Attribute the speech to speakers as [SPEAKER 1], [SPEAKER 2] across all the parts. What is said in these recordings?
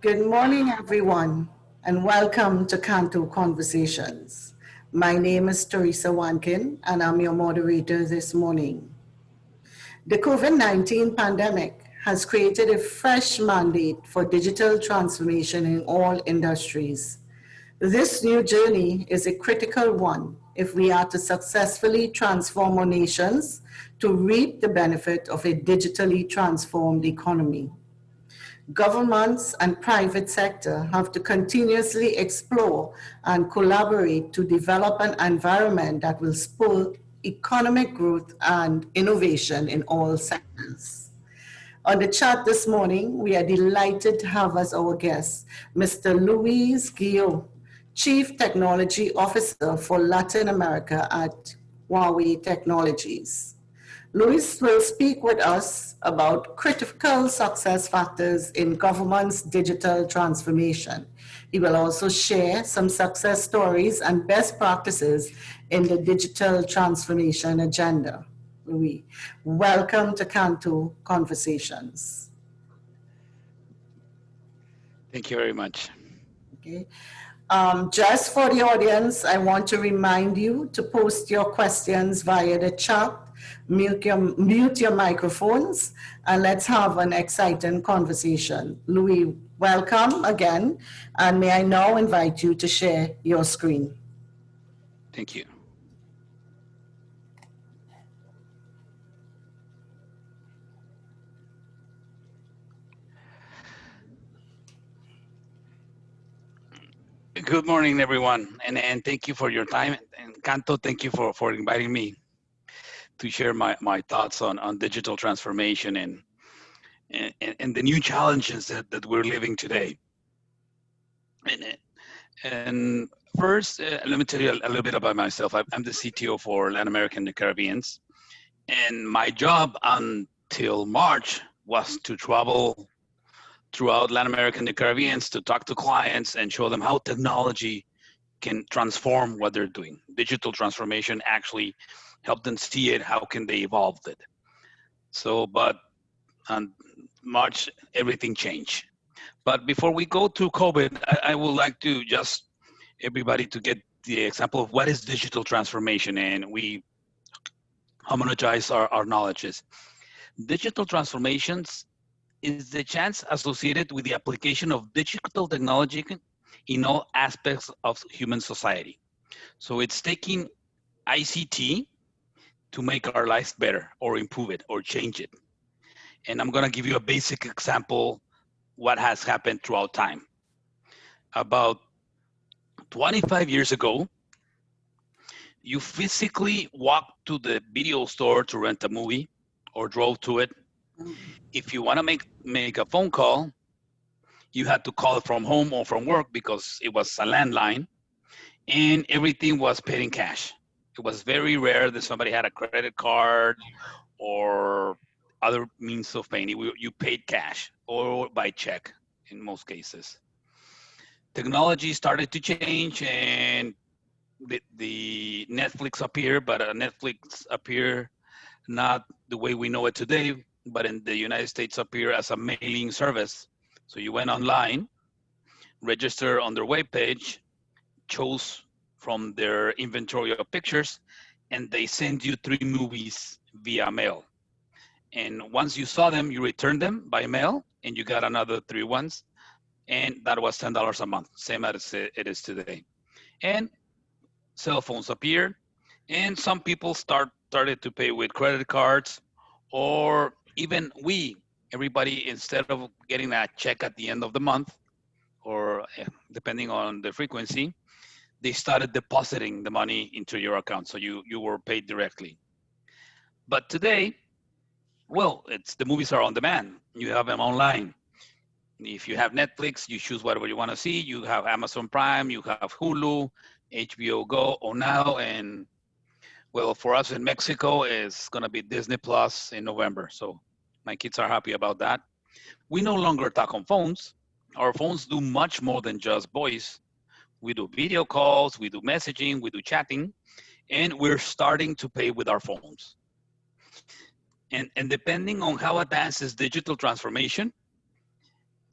[SPEAKER 1] Good morning, everyone, and welcome to Kanto Conversations. My name is Teresa Wankin, and I'm your moderator this morning. The COVID-19 pandemic has created a fresh mandate for digital transformation in all industries. This new journey is a critical one if we are to successfully transform our nations to reap the benefit of a digitally transformed economy. Governments and private sector have to continuously explore and collaborate to develop an environment that will spur economic growth and innovation in all sectors. On the chat this morning, we are delighted to have as our guest Mr. Luis Guillot, Chief Technology Officer for Latin America at Huawei Technologies. Luis will speak with us about critical success factors in government's digital transformation. He will also share some success stories and best practices in the digital transformation agenda. Luis, welcome to Kanto Conversations.
[SPEAKER 2] Thank you very much.
[SPEAKER 1] Okay. Just for the audience, I want to remind you to post your questions via the chat, mute your microphones, and let's have an exciting conversation. Louis, welcome again, and may I now invite you to share your screen.
[SPEAKER 2] Thank you. Good morning, everyone, and thank you for your time. And Kanto, thank you for inviting me to share my thoughts on digital transformation and the new challenges that we're living today. And first, let me tell you a little bit about myself. I'm the CTO for Latin America and the Caribbean, and my job until March was to travel throughout Latin America and the Caribbean to talk to clients and show them how technology can transform what they're doing. Digital transformation actually help them see it, how can they evolve it. So, but on March, everything changed. But before we go to COVID, I would like to just everybody to get the example of what is digital transformation, and we homogenize our knowledges. Digital transformations is the chance associated with the application of digital technology in all aspects of human society. So it's taking ICT to make our lives better or improve it or change it. And I'm gonna give you a basic example what has happened throughout time. About 25 years ago, you physically walked to the video store to rent a movie or drove to it. If you want to make a phone call, you had to call from home or from work because it was a landline, and everything was paid in cash. It was very rare that somebody had a credit card or other means of paying. You paid cash or by check in most cases. Technology started to change, and the Netflix appeared, but Netflix appeared not the way we know it today, but in the United States appear as a mailing service. So you went online, register on their webpage, chose from their inventory of pictures, and they send you 3 movies via mail. And once you saw them, you returned them by mail, and you got another 3 ones, and that was $10 a month, same as it is today. And cell phones appeared, and some people started to pay with credit cards, or even everybody, instead of getting a check at the end of the month, or depending on the frequency, they started depositing the money into your account, so you were paid directly. But today, well, the movies are on demand. You have them online. If you have Netflix, you choose whatever you want to see. You have Amazon Prime, you have Hulu, HBO Go, or Now, and well, for us in Mexico, it's going to be Disney Plus in November. So my kids are happy about that. We no longer talk on phones. Our phones do much more than just voice. We do video calls, we do messaging, we do chatting, and we're starting to pay with our phones. And depending on how advanced is digital transformation,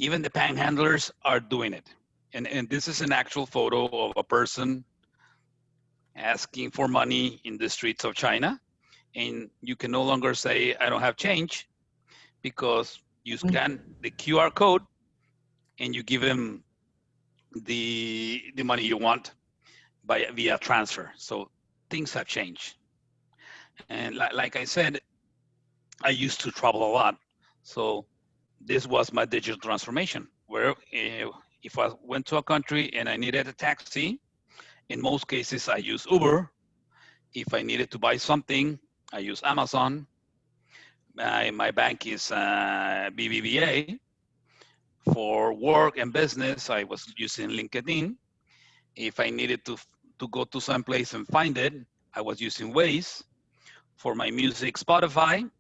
[SPEAKER 2] Even the panhandlers are doing it. And this is an actual photo of a person asking for money in the streets of China. And you can no longer say, I don't have change, because you scan the QR code and you give him the money you want via transfer. So things have changed. And like I said, I used to travel a lot. So this was my digital transformation, where if I went to a country and I needed a taxi, in most cases I use Uber. If I needed to buy something, I use Amazon. My bank is BBVA. For work and business, I was using LinkedIn. If I needed to go to some place and find it, I was using Waze. For my music, Spotify.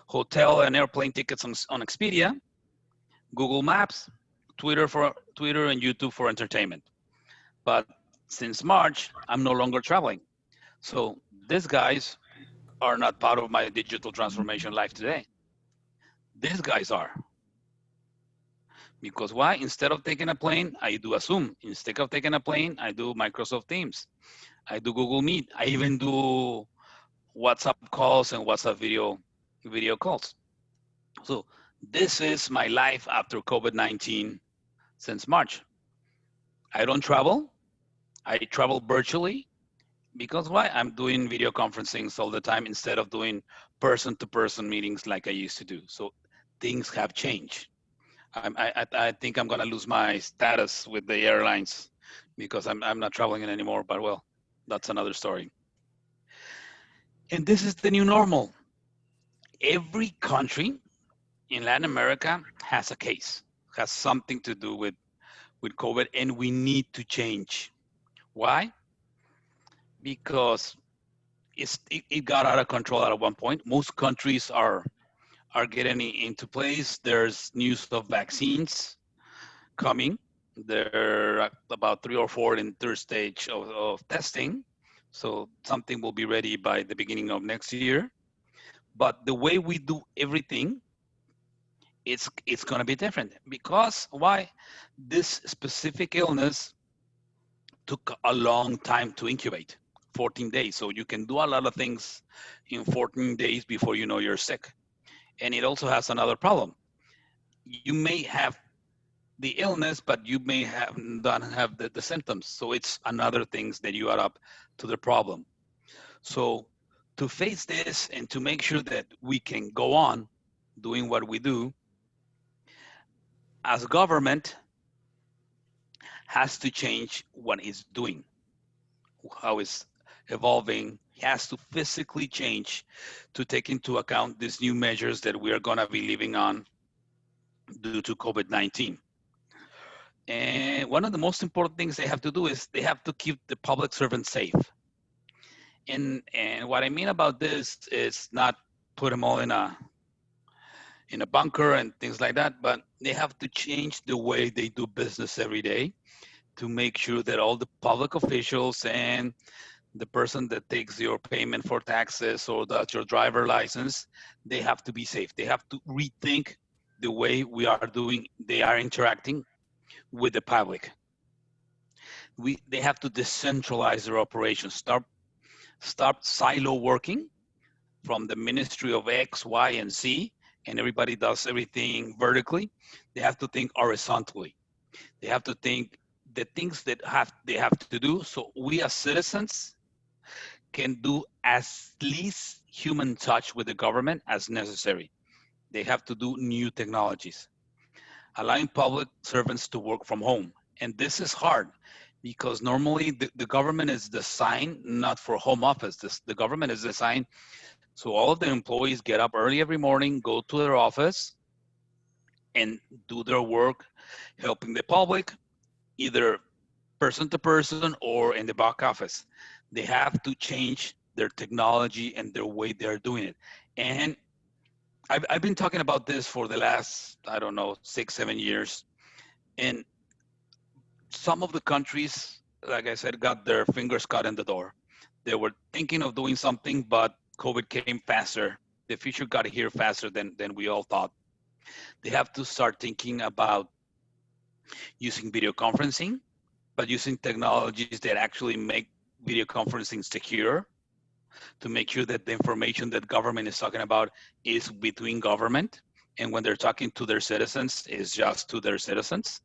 [SPEAKER 2] Hotel and airplane tickets on Expedia. Google Maps. Twitter and YouTube for entertainment. But since March, I'm no longer traveling. So these guys are not part of my digital transformation life today. These guys are. Because why? Instead of taking a plane, I do a Zoom. Instead of taking a plane, I do Microsoft Teams. I do Google Meet. I even do WhatsApp calls and WhatsApp video calls. So this is my life after COVID-19 since March. I don't travel. I travel virtually because why? I'm doing video conferencings all the time instead of doing person-to-person meetings like I used to do. So things have changed. I think I'm gonna lose my status with the airlines because I'm not traveling anymore. But well, that's another story. And this is the new normal. Every country in Latin America has a case, has something to do with COVID, and we need to change. Why? Because it got out of control at one point. Most countries are getting into place. There's news of vaccines coming. They're about 3 or 4 in third stage of testing. So something will be ready by the beginning of next year. But the way we do everything, it's going to be different. Because why? This specific illness took a long time to incubate, 14 days. So you can do a lot of things in 14 days before you know you're sick. And it also has another problem. You may have the illness, but you may have not have the symptoms. So it's another things that you add up to the problem. So to face this and to make sure that we can go on doing what we do, as a government has to change what it's doing, how it's evolving, has to physically change to take into account these new measures that we are going to be living on due to COVID-19. And one of the most important things they have to do is they have to keep the public servants safe. And what I mean about this is not put them all in a bunker and things like that, but they have to change the way they do business every day to make sure that all the public officials and the person that takes your payment for taxes or that's your driver license, they have to be safe. They have to rethink the way they are interacting with the public. They have to decentralize their operations, stop silo working from the ministry of X, Y, and Z, and everybody does everything vertically. They have to think horizontally. They have to think the things that they have to do so we as citizens can do as least human touch with the government as necessary. They have to do new technologies, allowing public servants to work from home. And this is hard because normally the government is designed not for home office. The government is designed so all of the employees get up early every morning, go to their office, and do their work helping the public, either person to person or in the back office. They have to change their technology and their way they're doing it. And I've been talking about this for the last, I don't know, 6-7 years. And some of the countries, like I said, got their fingers caught in the door. They were thinking of doing something, but COVID came faster. The future got here faster than we all thought. They have to start thinking about using video conferencing, but using technologies that actually make video conferencing secure to make sure that the information that government is talking about is between government, and when they're talking to their citizens is just to their citizens.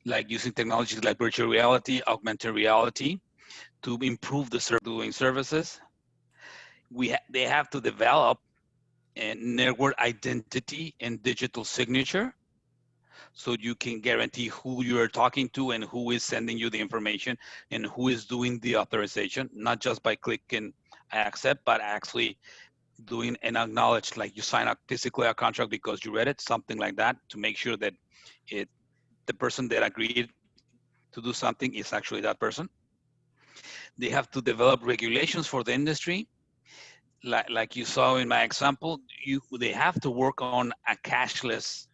[SPEAKER 2] Like using technologies like virtual reality, augmented reality to improve the doing services. They have to develop a network identity and digital signature so you can guarantee who you are talking to and who is sending you the information and who is doing the authorization, not just by clicking I accept, but actually doing an acknowledge, like you sign up physically a contract because you read it, something like that, to make sure that the person that agreed to do something is actually that person. They have to develop regulations for the industry. Like you saw in my example, they have to work on a cashless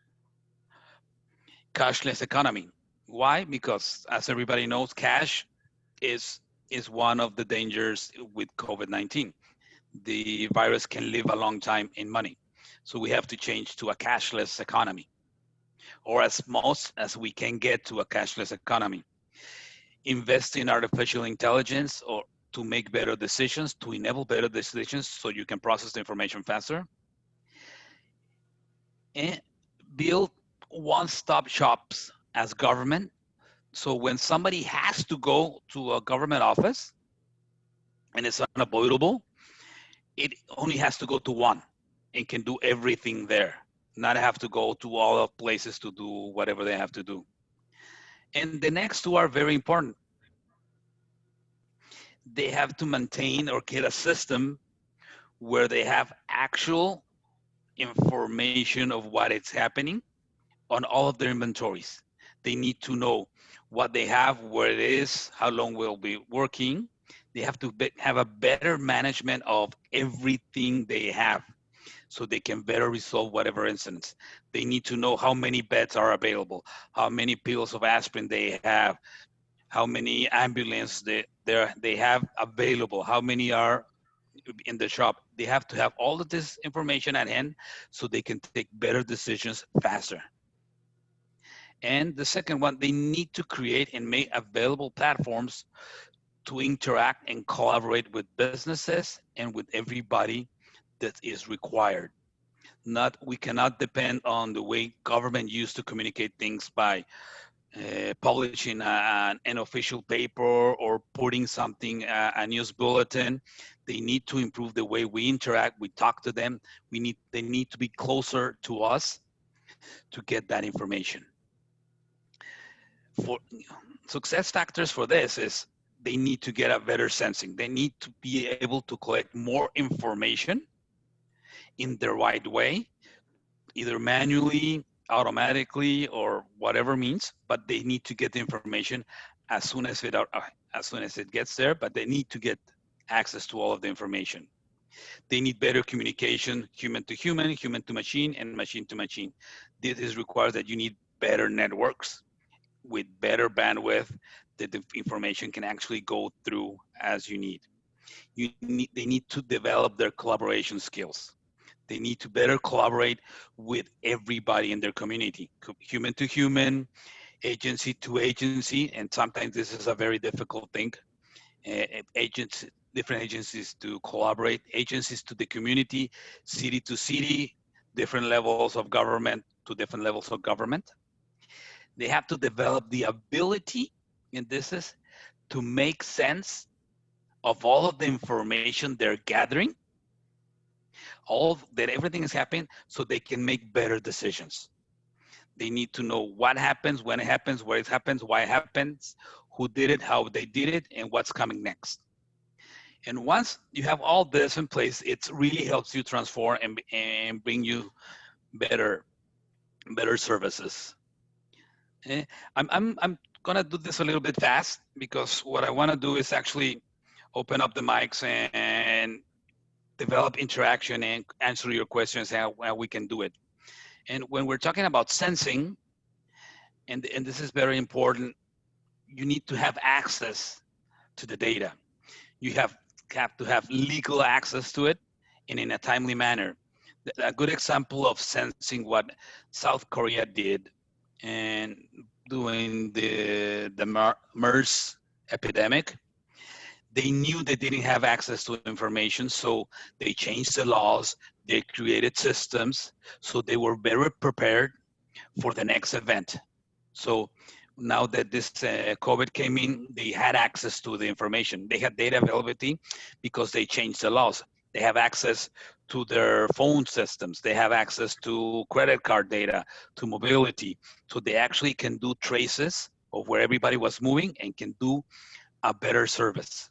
[SPEAKER 2] economy. Why? Because as everybody knows, cash is one of the dangers with COVID-19. The virus can live a long time in money. So we have to change to a cashless economy, or as most as we can get to a cashless economy. Invest in artificial intelligence or to make better decisions, to enable better decisions so you can process the information faster. And build one-stop shops as government. So when somebody has to go to a government office and it's unavoidable, it only has to go to one and can do everything there, not have to go to all the places to do whatever they have to do. And the next two are very important. They have to maintain or get a system where they have actual information of what is happening on all of their inventories. They need to know what they have, where it is, how long we'll be working. They have to have a better management of everything they have so they can better resolve whatever incidents. They need to know how many beds are available, how many pills of aspirin they have, how many ambulances they have available, how many are in the shop. They have to have all of this information at hand so they can take better decisions faster. And the second one, they need to create and make available platforms to interact and collaborate with businesses and with everybody that is required. We cannot depend on the way government used to communicate things by publishing an official paper or putting something, a news bulletin. They need to improve the way we interact, we talk to them. They need to be closer to us to get that information. For success factors for this is they need to get a better sensing. They need to be able to collect more information in the right way, either manually, automatically, or whatever means, but they need to get the information as soon as it gets there, but they need to get access to all of the information. They need better communication, human to human, human to machine, and machine to machine. This requires that you need better networks with better bandwidth that the information can actually go through as you need. They need to develop their collaboration skills. They need to better collaborate with everybody in their community, human to human, agency to agency, and sometimes this is a very difficult thing. Different agencies to collaborate, agencies to the community, city to city, different levels of government to different levels of government. They have to develop the ability, and this is to make sense of all of the information they're gathering, that everything is happening so they can make better decisions. They need to know what happens, when it happens, where it happens, why it happens, who did it, how they did it, and what's coming next. And once you have all this in place, it really helps you transform and bring you better services. I'm gonna do this a little bit fast because what I want to do is actually open up the mics and develop interaction and answer your questions how we can do it. And when we're talking about sensing, and this is very important, you need to have access to the data. You have to have legal access to it and in a timely manner. A good example of sensing what South Korea did and during the MERS epidemic, they knew they didn't have access to information, so they changed the laws, they created systems, so they were very prepared for the next event. So now that this COVID came in, they had access to the information. They had data availability because they changed the laws. They have access to their phone systems. They have access to credit card data, to mobility. So they actually can do traces of where everybody was moving and can do a better service.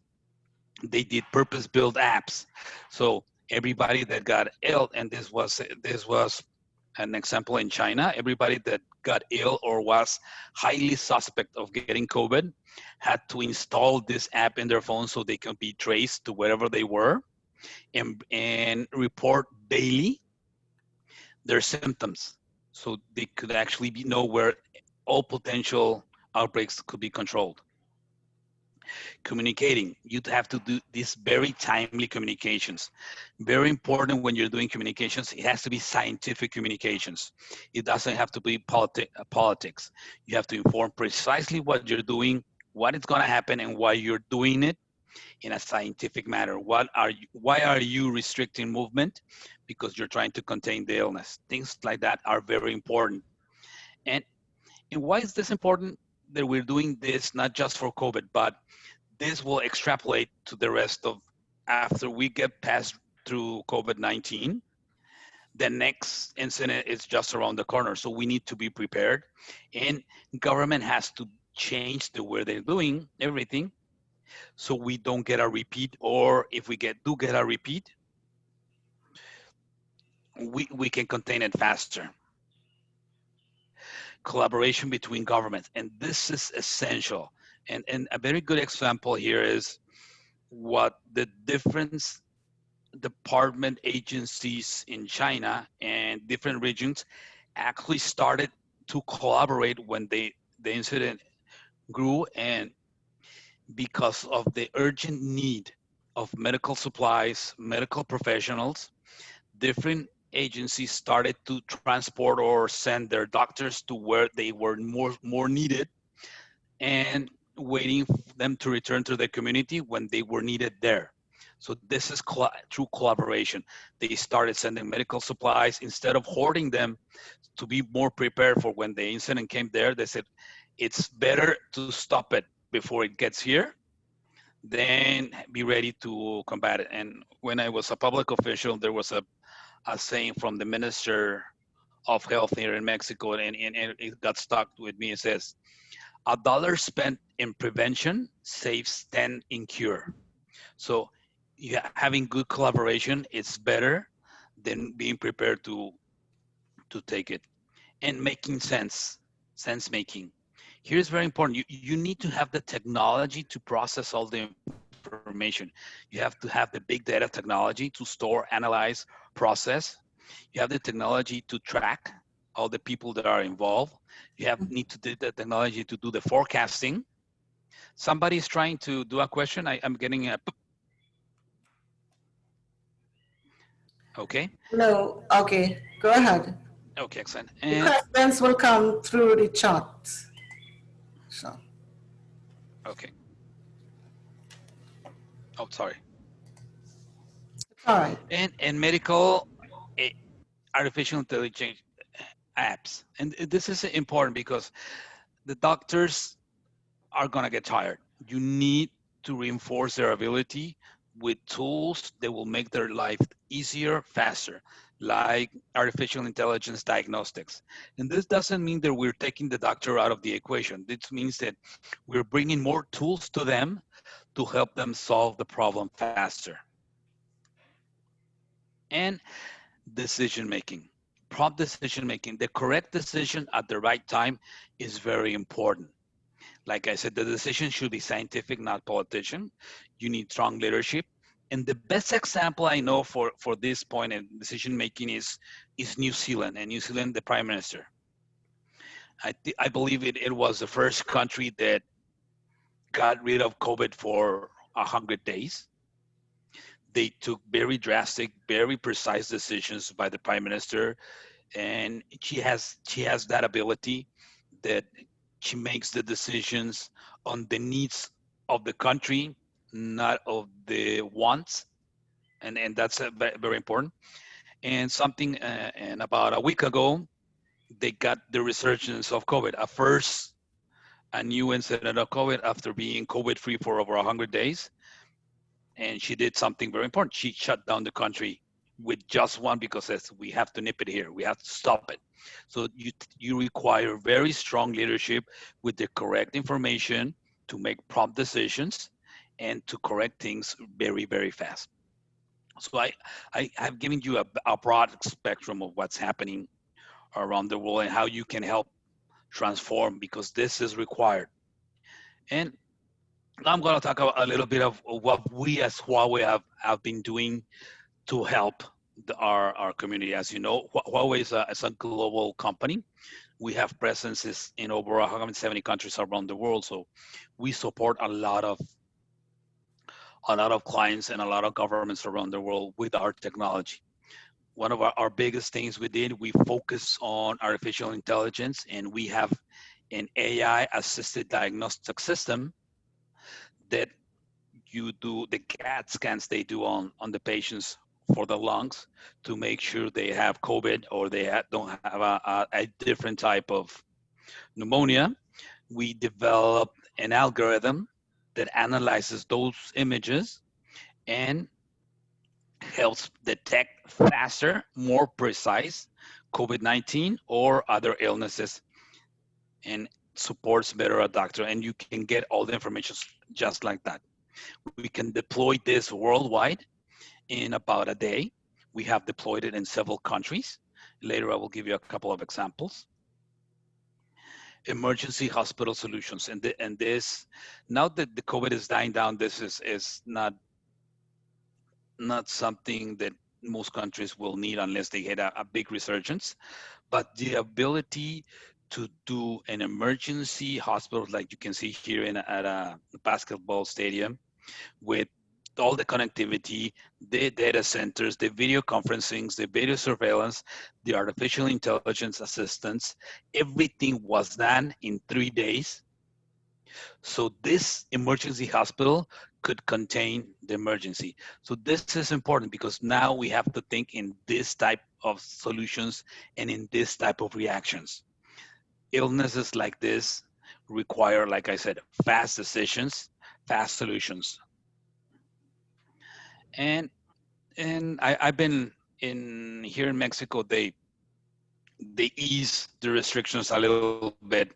[SPEAKER 2] They did purpose-built apps. So everybody that got ill, and this was an example in China, everybody that got ill or was highly suspect of getting COVID had to install this app in their phone so they can be traced to wherever they were and report daily their symptoms. So they could actually know where all potential outbreaks could be controlled. Communicating, you'd have to do these very timely communications. Very important when you're doing communications, it has to be scientific communications. It doesn't have to be politics. You have to inform precisely what you're doing, what is going to happen, and why you're doing it in a scientific manner. Why are you restricting movement? Because you're trying to contain the illness. Things like that are very important. And, and why is this important that we're doing this not just for COVID, but this will extrapolate to the rest of after we get past through COVID-19, the next incident is just around the corner. So we need to be prepared, and government has to change the way they're doing everything so we don't get a repeat, or if we do get a repeat, we can contain it faster. Collaboration between governments, and this is essential. And a very good example here is what the difference department agencies in China and different regions actually started to collaborate when the incident grew, and because of the urgent need of medical supplies, medical professionals, different agencies started to transport or send their doctors to where they were more needed, and waiting for them to return to the community when they were needed there. So this is true collaboration. They started sending medical supplies instead of hoarding them to be more prepared for when the incident came there. They said, it's better to stop it before it gets here than be ready to combat it. And when I was a public official, there was a saying from the Minister of Health here in Mexico, and it got stuck with me. It says, $1 spent in prevention saves 10 in cure. So yeah, having good collaboration is better than being prepared to take it. And making sense making. Here's very important. You need to have the technology to process all the information. You have to have the big data technology to store, analyze, process. You have the technology to track all the people that are involved. You need to do the technology to do the forecasting. Somebody's trying to do a question. I'm getting a, okay.
[SPEAKER 1] No, okay, go ahead.
[SPEAKER 2] Okay, excellent.
[SPEAKER 1] The
[SPEAKER 2] And
[SPEAKER 1] questions will come through the chat. So,
[SPEAKER 2] okay. Oh, sorry.
[SPEAKER 1] all right.
[SPEAKER 2] And medical eh, artificial intelligence apps. And this is important because the doctors are gonna get tired. You need to reinforce their ability with tools that will make their life easier, faster, like artificial intelligence diagnostics. And this doesn't mean that we're taking the doctor out of the equation. This means that we're bringing more tools to them to help them solve the problem faster. And decision making, prompt decision making, the correct decision at the right time is very important. Like I said, the decision should be scientific, not politician. You need strong leadership. And the best example I know for this point in decision making is New Zealand. And New Zealand, the prime minister. I believe it was the first country that got rid of COVID for 100 days. They took very drastic, very precise decisions by the prime minister, and she has that ability that she makes the decisions on the needs of the country, not of the wants, and that's very important. And something, and about a week ago, they got the resurgence of COVID. At first, a new incident of COVID after being COVID-free for over 100 days. And she did something very important. She shut down the country with just one, because says we have to nip it here. We have to stop it. So you require very strong leadership with the correct information to make prompt decisions and to correct things very, very fast. So I have given you a broad spectrum of what's happening around the world and how you can help transform, because this is required. And now I'm going to talk a little bit of what we as Huawei have been doing to help our community. As you know, Huawei is a global company. We have presences in over 170 countries around the world. So we support a lot of clients and a lot of governments around the world with our technology. One of our biggest things we did, we focus on artificial intelligence, and we have an AI assisted diagnostic system that you do the CAT scans they do on the patients for the lungs to make sure they have COVID or they don't have a different type of pneumonia. We developed an algorithm that analyzes those images and helps detect faster, more precise COVID-19 or other illnesses, and supports better a doctor. And you can get all the information just like that. We can deploy this worldwide in about a day. We have deployed it in several countries. Later, I will give you a couple of examples. Emergency hospital solutions. And this, now that the COVID is dying down, this is not something that most countries will need unless they hit a big resurgence. But the ability to do an emergency hospital, like you can see here at a basketball stadium, with all the connectivity, the data centers, the video conferencing, the video surveillance, the artificial intelligence assistance, everything was done in 3 days. So this emergency hospital could contain the emergency. So this is important because now we have to think in this type of solutions and in this type of reactions. Illnesses like this require, like I said, fast decisions, fast solutions. And I've been in here in Mexico, they ease the restrictions a little bit.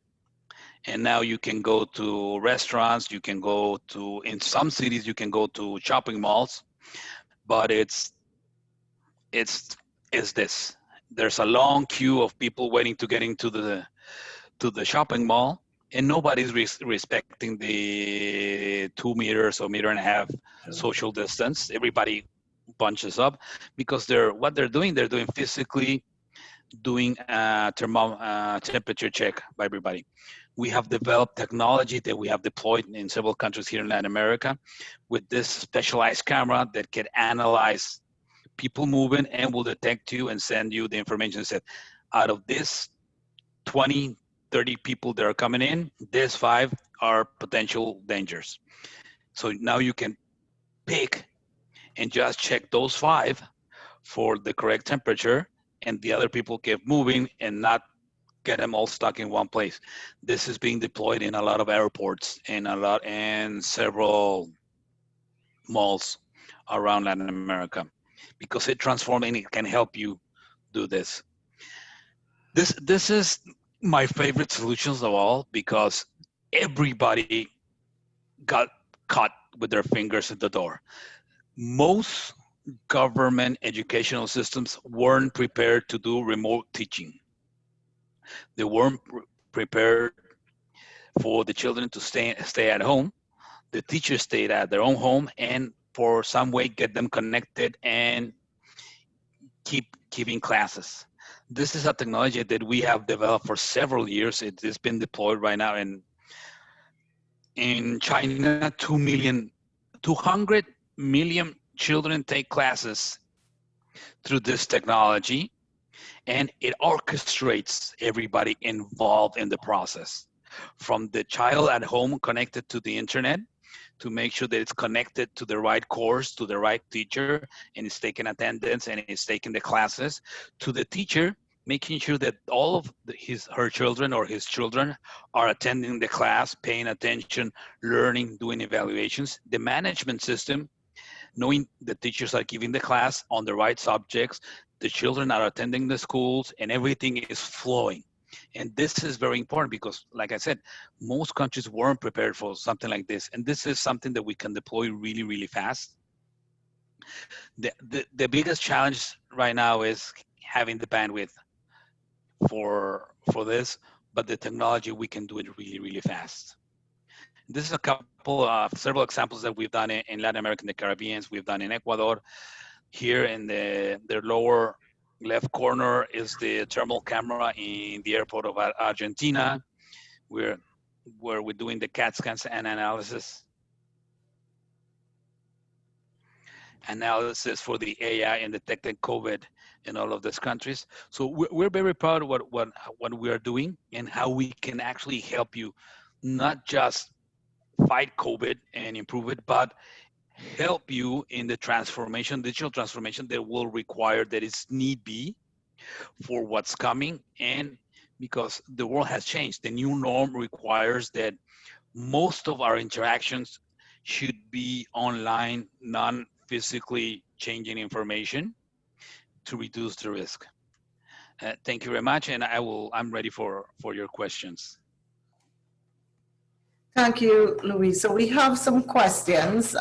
[SPEAKER 2] And now you can go to restaurants, you can go to, in some cities, you can go to shopping malls, but it's this. There's a long queue of people waiting to get into the shopping mall, and nobody's respecting the 2 meters or meter and a half social distance. Everybody bunches up because what they're doing physically doing a temperature check by everybody. We have developed technology that we have deployed in several countries here in Latin America with this specialized camera that can analyze people moving and will detect you and send you the information. Said, out of this 20, 30 people that are coming in, these 5 are potential dangers. So now you can pick and just check those 5 for the correct temperature, and the other people keep moving and not get them all stuck in one place. This is being deployed in a lot of airports and several malls around Latin America because it transforms and it can help you do this. This is my favorite solutions of all because everybody got caught with their fingers at the door. Most government educational systems weren't prepared to do remote teaching. They weren't prepared for the children to stay at home. The teachers stayed at their own home and for some way get them connected and keep giving classes. This is a technology that we have developed for several years. It has been deployed right now in China. 200 million children take classes through this technology. and it orchestrates everybody involved in the process, from the child at home connected to the internet to make sure that it's connected to the right course, to the right teacher, and is taking attendance and is taking the classes, to the teacher making sure that all of her children or his children are attending the class, paying attention, learning, doing evaluations. The management system, knowing the teachers are giving the class on the right subjects, the children are attending the schools, and everything is flowing. And this is very important because, like I said, most countries weren't prepared for something like this. And this is something that we can deploy really, really fast. The biggest challenge right now is having the bandwidth for this, but the technology, we can do it really, really fast. This is a couple of several examples that we've done in Latin America and the Caribbean. We've done in Ecuador. Here in the lower left corner is the thermal camera in the airport of Argentina, where we're doing the CAT scans and analysis for the AI and detecting COVID in all of these countries. So we're very proud of what we are doing and how we can actually help you not just fight COVID and improve it, but help you in the transformation, digital transformation that will require, that is need be for what's coming. And because the world has changed, the new norm requires that most of our interactions should be online, non-physically changing information to reduce the risk. Thank you very much, and I'm ready for your questions.
[SPEAKER 1] Thank you, Luis. So we have some questions.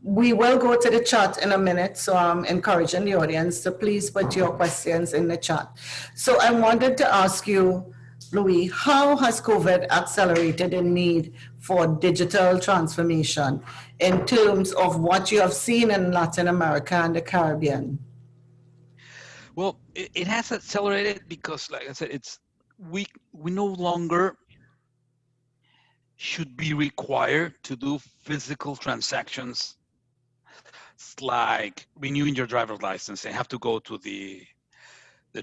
[SPEAKER 1] We will go to the chat in a minute, so I'm encouraging the audience to please put your questions in the chat. So I wanted to ask you, Luis, how has COVID accelerated the need for digital transformation in terms of what you have seen in Latin America and the Caribbean?
[SPEAKER 2] Well, it has accelerated because, like I said, we no longer should be required to do physical transactions like renewing your driver's license and have to go to the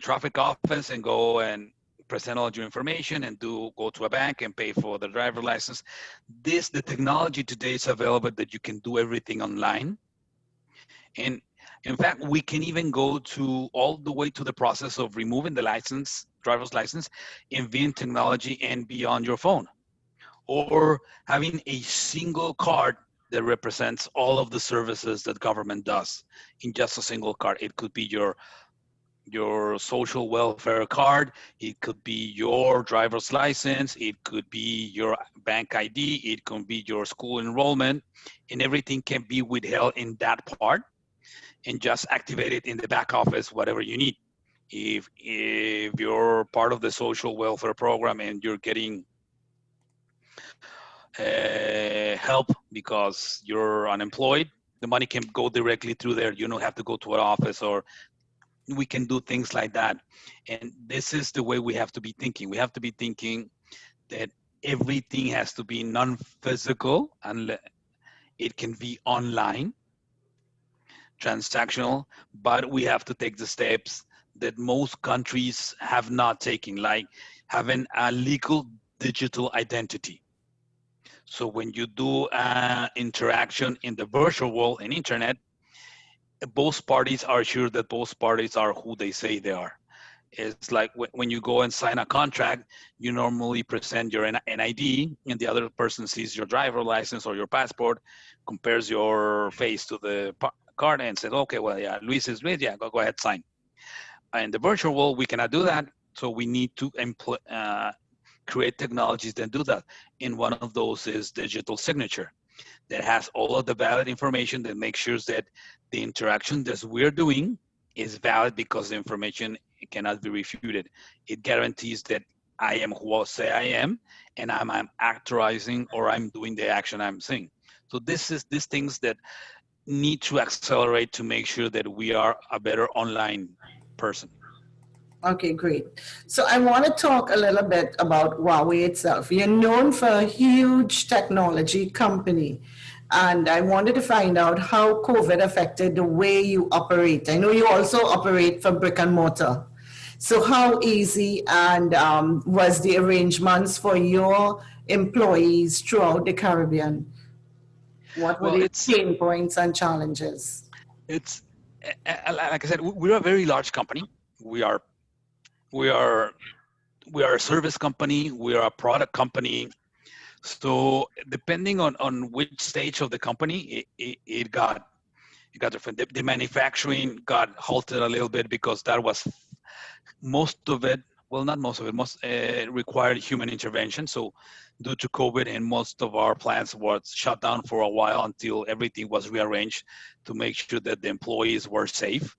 [SPEAKER 2] traffic office and go and present all your information and go to a bank and pay for the driver's license. The technology today is available that you can do everything online. And in fact, we can even go to all the way to the process of removing the driver's license, and being technology and be on your phone, or having a single card that represents all of the services that government does in just a single card. It could be your social welfare card, it could be your driver's license, it could be your bank ID, it could be your school enrollment, and everything can be withheld in that part and just activate it in the back office, whatever you need. If you're part of the social welfare program and you're getting help because you're unemployed, the money can go directly through there. You don't have to go to an office, or we can do things like that. And this is the way we have to be thinking. We have to be thinking that everything has to be non-physical, and it can be online, transactional, but we have to take the steps that most countries have not taken, like having a legal digital identity. So when you do interaction in the virtual world and internet, both parties are sure that both parties are who they say they are. It's like when you go and sign a contract, you normally present your NID, and the other person sees your driver license or your passport, compares your face to the card and says, okay, well, yeah, Luis is Luis, yeah, go ahead, sign. In the virtual world, we cannot do that. So we need to create technologies that do that. And one of those is digital signature that has all of the valid information that makes sure that the interaction that we're doing is valid because the information cannot be refuted. It guarantees that I am who I say I am, and I'm actualizing, or I'm doing the action I'm saying. So these things that need to accelerate to make sure that we are a better online person.
[SPEAKER 1] Okay, great. So I want to talk a little bit about Huawei itself. You're known for a huge technology company. And I wanted to find out how COVID affected the way you operate. I know you also operate for brick and mortar. So how easy and was the arrangements for your employees throughout the Caribbean? What were
[SPEAKER 2] Well,
[SPEAKER 1] the pain points and challenges?
[SPEAKER 2] it's like I said, we're a very large company. We are we are we are a service company. We are a product company. So depending on which stage of the company, it got different. The manufacturing got halted a little bit because that was most of it. Well, not most of it. Most required human intervention. So due to COVID, and most of our plants was shut down for a while until everything was rearranged to make sure that the employees were safe.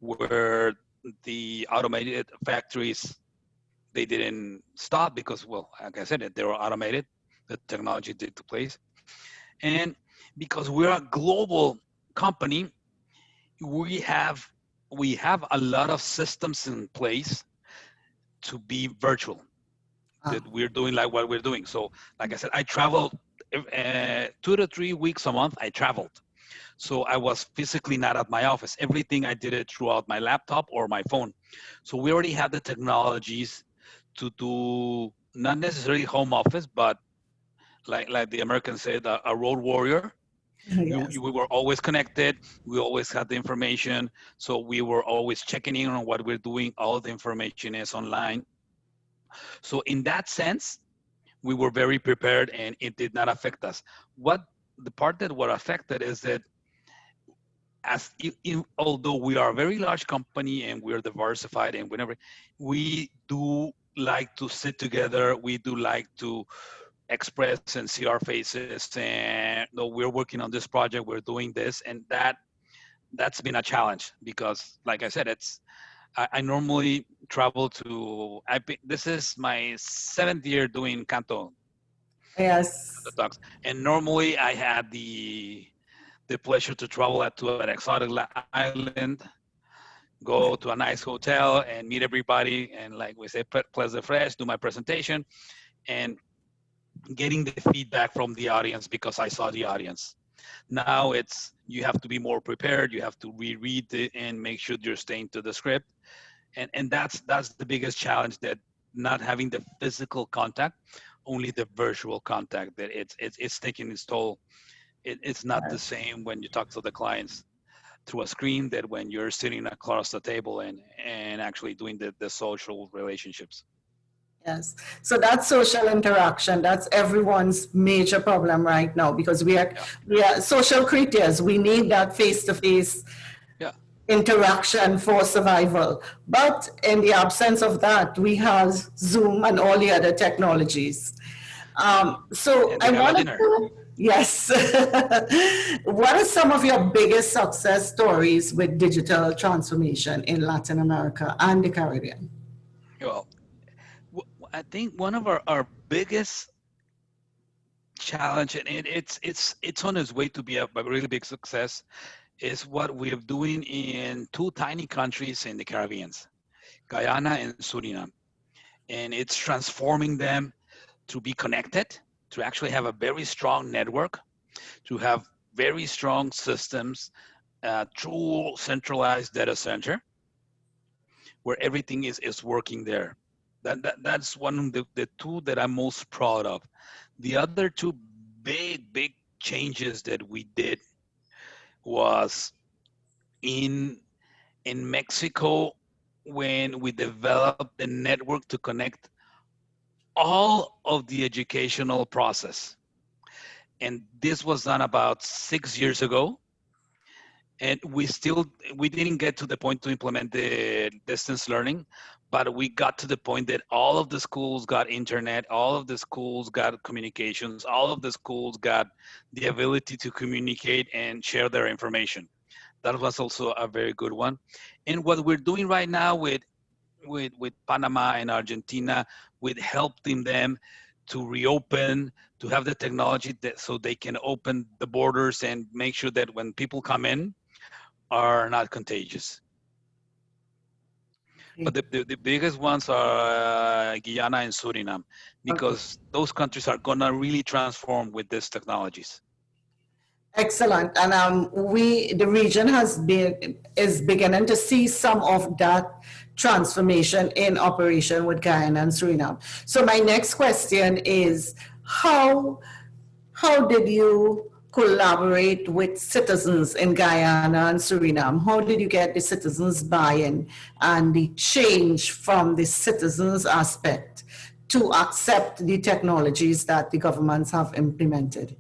[SPEAKER 2] Where the automated factories, they didn't stop because, well, like I said, they were automated. The technology did take place, and because we're a global company, we have we have a lot of systems in place to be virtual.
[SPEAKER 1] Ah,
[SPEAKER 2] That we're doing like what we're doing. So, like I said, I traveled 2 to 3 weeks a month. I traveled, so I was physically not at my office. Everything I did it throughout my laptop or my phone. So we already have the technologies to do not necessarily home office, but like the Americans said, a road warrior.
[SPEAKER 1] yes,
[SPEAKER 2] We were always connected. We always had the information. So we were always checking in on what we're doing. All the information is online. So in that sense, we were very prepared and it did not affect us. What the part that were affected is that although we are a very large company and we're diversified and whenever we do like to sit together, we do like to express and see our faces and no, we're working on this project, we're doing this, and that's been a challenge because like I said, I normally travel to this is my 7th year doing Kanto
[SPEAKER 1] yes.
[SPEAKER 2] talks, and normally I had the pleasure to travel to an exotic island, go to a nice hotel and meet everybody and like we say pleasure fresh, do my presentation and getting the feedback from the audience because I saw the audience. Now it's you have to be more prepared. You have to reread it and make sure you're staying to the script. And that's the biggest challenge, that not having the physical contact, only the virtual contact. That it's taking its toll. It's not the same when you talk to the clients through a screen that when you're sitting across the table and actually doing the social relationships.
[SPEAKER 1] Yes. So that's social interaction. That's everyone's major problem right now because
[SPEAKER 2] Yeah,
[SPEAKER 1] we are social creatures. We need that face-to-face
[SPEAKER 2] yeah.
[SPEAKER 1] interaction for survival. But in the absence of that, we have Zoom and all the other technologies. So
[SPEAKER 2] And
[SPEAKER 1] I
[SPEAKER 2] we have a
[SPEAKER 1] wanted
[SPEAKER 2] dinner.
[SPEAKER 1] to, yes. What are some of your biggest success stories with digital transformation in Latin America and the Caribbean?
[SPEAKER 2] Well, I think one of our biggest challenge, and it's on its way to be a really big success, is what we're doing in two tiny countries in the Caribbean, Guyana and Suriname. And it's transforming them to be connected, to actually have a very strong network, to have very strong systems, true centralized data center where everything is working there. That's one of the two that I'm most proud of. The other two big changes that we did was in Mexico when we developed the network to connect all of the educational process. And this was done about 6 years ago. And we didn't get to the point to implement the distance learning, but we got to the point that all of the schools got internet, all of the schools got communications, all of the schools got the ability to communicate and share their information. That was also a very good one. And what we're doing right now with Panama and Argentina, with helping them to reopen, to have the technology that so they can open the borders and make sure that when people come in are not contagious. But the biggest ones are Guyana and Suriname,
[SPEAKER 1] Okay.
[SPEAKER 2] because those countries are gonna really transform with these technologies.
[SPEAKER 1] Excellent. And the region is beginning to see some of that transformation in operation with Guyana and Suriname. So my next question is, how how did you collaborate with citizens in Guyana and Suriname? How did you get the citizens buy-in and the change from the citizens aspect to accept the technologies that the governments have implemented?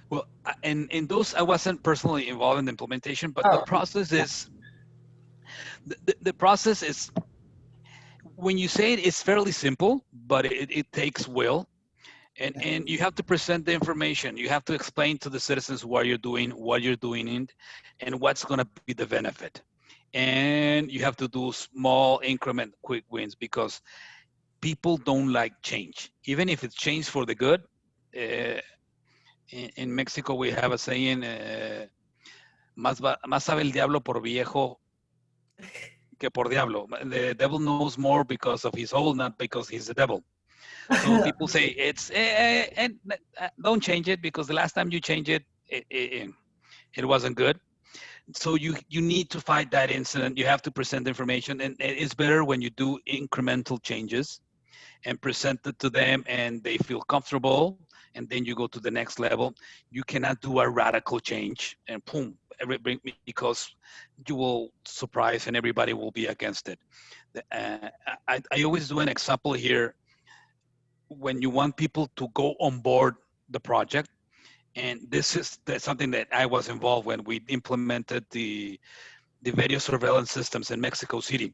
[SPEAKER 2] Well, in those, I wasn't personally involved in the implementation, but the
[SPEAKER 1] Oh,
[SPEAKER 2] process
[SPEAKER 1] yeah.
[SPEAKER 2] is the process is when you say it, it's fairly simple, but it takes will. And you have to present the information. You have to explain to the citizens what you're doing it, and what's going to be the benefit. And you have to do small increment, quick wins, because people don't like change, even if it's change for the good. Uh, in Mexico, we have a saying, más sabe el diablo por viejo que por diablo. The devil knows more because of his old, not because he's the devil. So people say don't change it because the last time you changed it, it wasn't good. So you need to fight that incident. You have to present the information, and it's better when you do incremental changes and present it to them, and they feel comfortable. And then you go to the next level. You cannot do a radical change and boom, because you will surprise and everybody will be against it. Uh, I always do an example here when you want people to go on board the project. And this is something that I was involved when we implemented the video surveillance systems in Mexico City.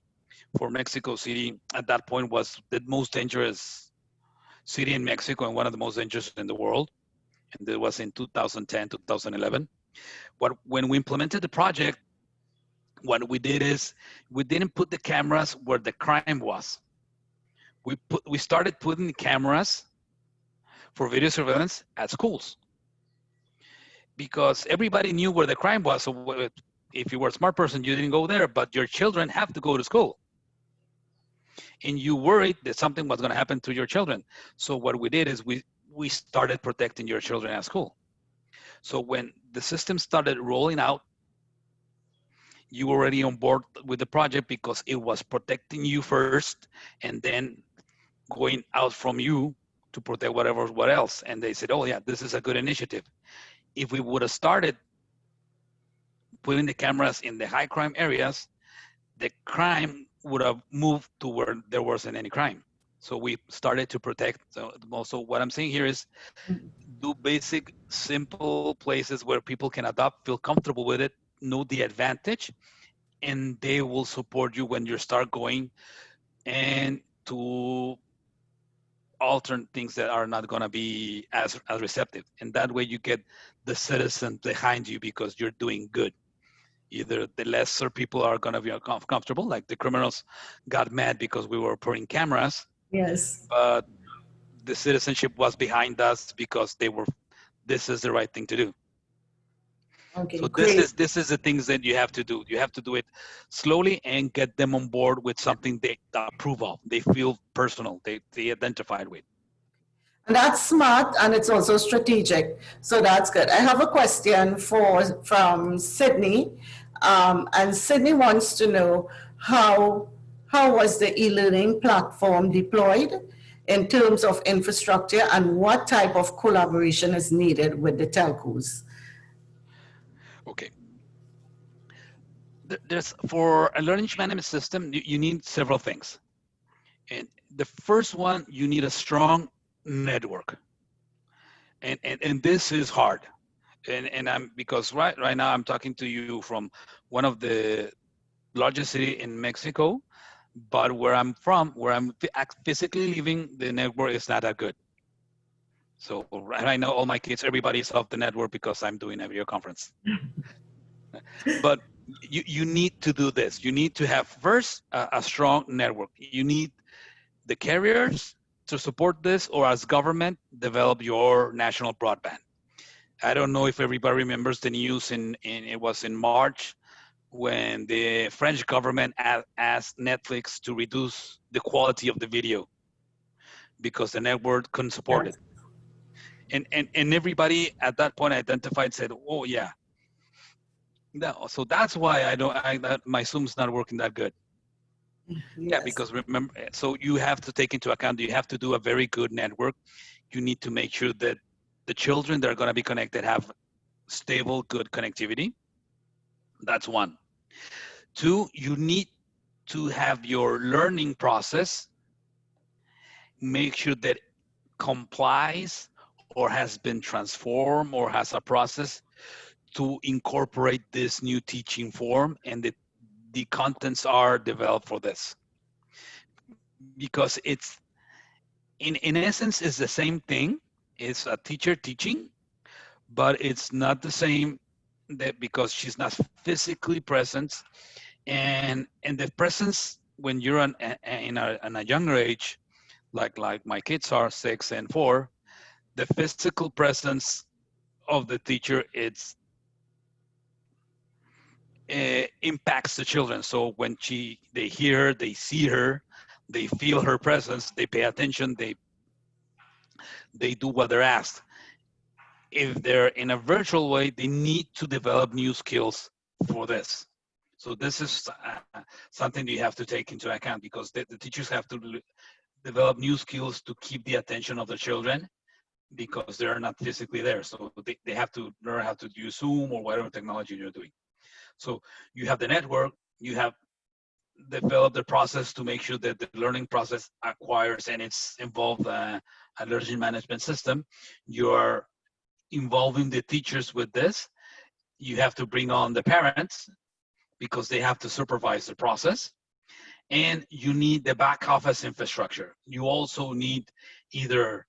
[SPEAKER 2] For Mexico City, at that point, was the most dangerous city in Mexico and one of the most dangerous in the world. And it was in 2010, 2011. When we implemented the project, what we did is we didn't put the cameras where the crime was. We started putting the cameras for video surveillance at schools, because everybody knew where the crime was. So if you were a smart person, you didn't go there, but your children have to go to school. And you worried that something was going to happen to your children. So what we did is we started protecting your children at school. So when the system started rolling out, you were already on board with the project because it was protecting you first and then going out from you to protect what else. And they said, oh yeah, this is a good initiative. If we would have started putting the cameras in the high crime areas, the crime would have moved to where there wasn't any crime. So we started to protect. So also what I'm saying here is do basic, simple places where people can adopt, feel comfortable with it, know the advantage, and they will support you when you start going and to alter things that are not going to be as receptive. And that way you get the citizen behind you because you're doing good. Either the lesser people are going to be comfortable, like the criminals got mad because we were putting cameras,
[SPEAKER 1] Yes.
[SPEAKER 2] but the citizenship was behind us because this is the right thing to do.
[SPEAKER 1] Okay,
[SPEAKER 2] So
[SPEAKER 1] great.
[SPEAKER 2] this is the things that you have to do. You have to do it slowly and get them on board with something they approve of. They feel personal. They identified with.
[SPEAKER 1] And that's smart and it's also strategic. So that's good. I have a question from Sydney. And Sydney wants to know how was the e-learning platform deployed in terms of infrastructure and what type of collaboration is needed with the telcos?
[SPEAKER 2] Okay. There's for a learning management system, you need several things. And the first one, you need a strong network. And this is hard. And I'm because right now I'm talking to you from one of the largest city in Mexico, but where I'm from, where I'm physically living, the network is not that good. So right now, all my kids, everybody's off the network because I'm doing a video conference. But you need to do this. You need to have first a strong network. You need the carriers to support this, or as government, develop your national broadband. I don't know if everybody remembers the news it was in March when the French government asked Netflix to reduce the quality of the video because the network couldn't support it.
[SPEAKER 1] Yes.
[SPEAKER 2] And everybody at that point identified, said, oh yeah, no, so that's why my Zoom's not working that good. Yeah,
[SPEAKER 1] Yes.
[SPEAKER 2] because remember, so you have to take into account, you have to do a very good network. You need to make sure that the children that are going to be connected have stable, good connectivity. That's one. Two, you need to have your learning process, make sure that complies or has been transformed or has a process to incorporate this new teaching form, and the contents are developed for this. Because it's, in essence, is the same thing. It's a teacher teaching, but it's not the same, that because she's not physically present. And the presence, when you're in a younger age, like my kids are 6 and 4, the physical presence of the teacher, it's impacts the children. So when they hear her, they see her, they feel her presence, they pay attention, they do what they're asked. If they're in a virtual way, they need to develop new skills for this. So this is something you have to take into account, because the teachers have to develop new skills to keep the attention of the children, because they're not physically there. So they have to learn how to use Zoom or whatever technology you're doing. So you have the network, you have developed the process to make sure that the learning process acquires and it's involved a learning management system. You are involving the teachers with this. You have to bring on the parents, because they have to supervise the process. And you need the back office infrastructure. You also need either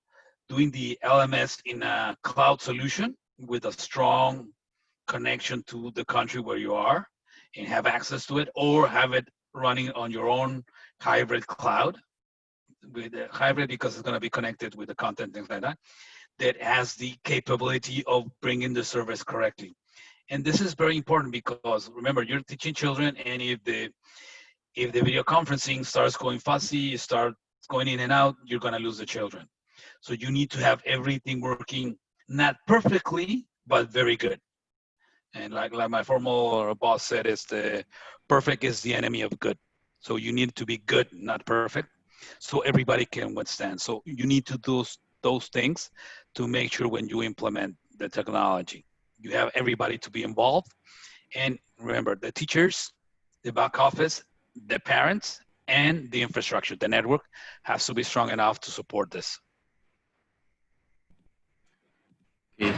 [SPEAKER 2] doing the LMS in a cloud solution with a strong connection to the country where you are and have access to it, or have it running on your own hybrid cloud, with a hybrid, because it's going to be connected with the content, things like that, that has the capability of bringing the service correctly. And this is very important, because remember, you're teaching children, and if the video conferencing starts going fuzzy, starts going in and out, you're going to lose the children. So you need to have everything working, not perfectly, but very good. And like my former boss said, is the perfect is the enemy of good. So you need to be good, not perfect, so everybody can withstand. So you need to do those things to make sure when you implement the technology, you have everybody to be involved. And remember, the teachers, the back office, the parents, and the infrastructure, the network has to be strong enough to support this.
[SPEAKER 3] Okay.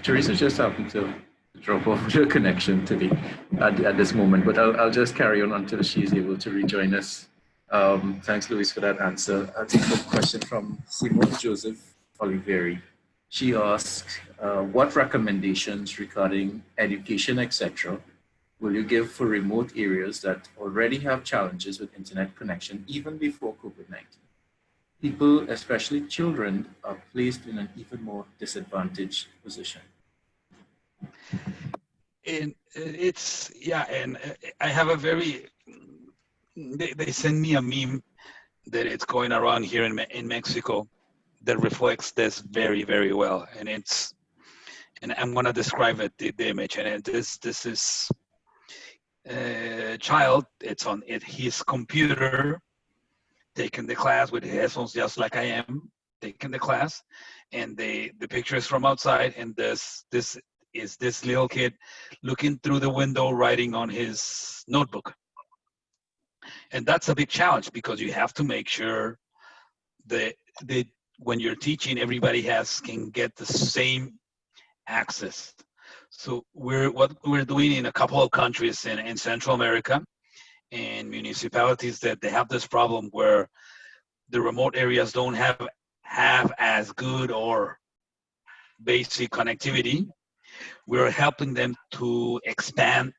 [SPEAKER 3] Teresa just happened to drop off the connection today at this moment, but I'll just carry on until she's able to rejoin us. Thanks, Luis, for that answer. I'll take a question from Simone Joseph Oliveri. She asks, what recommendations regarding education, etc., will you give for remote areas that already have challenges with internet connection even before COVID-19? People, especially children, are placed in an even more disadvantaged position.
[SPEAKER 2] And it's, yeah, and I have a very, they send me a meme that it's going around here in Mexico that reflects this very, very well. And it's, and I'm going to describe it, the image. And this is a child, it's on his computer, taking the class with headphones, just like I am, taking the class. And the picture is from outside, and this is this little kid looking through the window, writing on his notebook. And that's a big challenge, because you have to make sure that when you're teaching, everybody can get the same access. So what we're doing in a couple of countries in Central America, and municipalities, that they have this problem where the remote areas don't have as good or basic connectivity. We're helping them to expand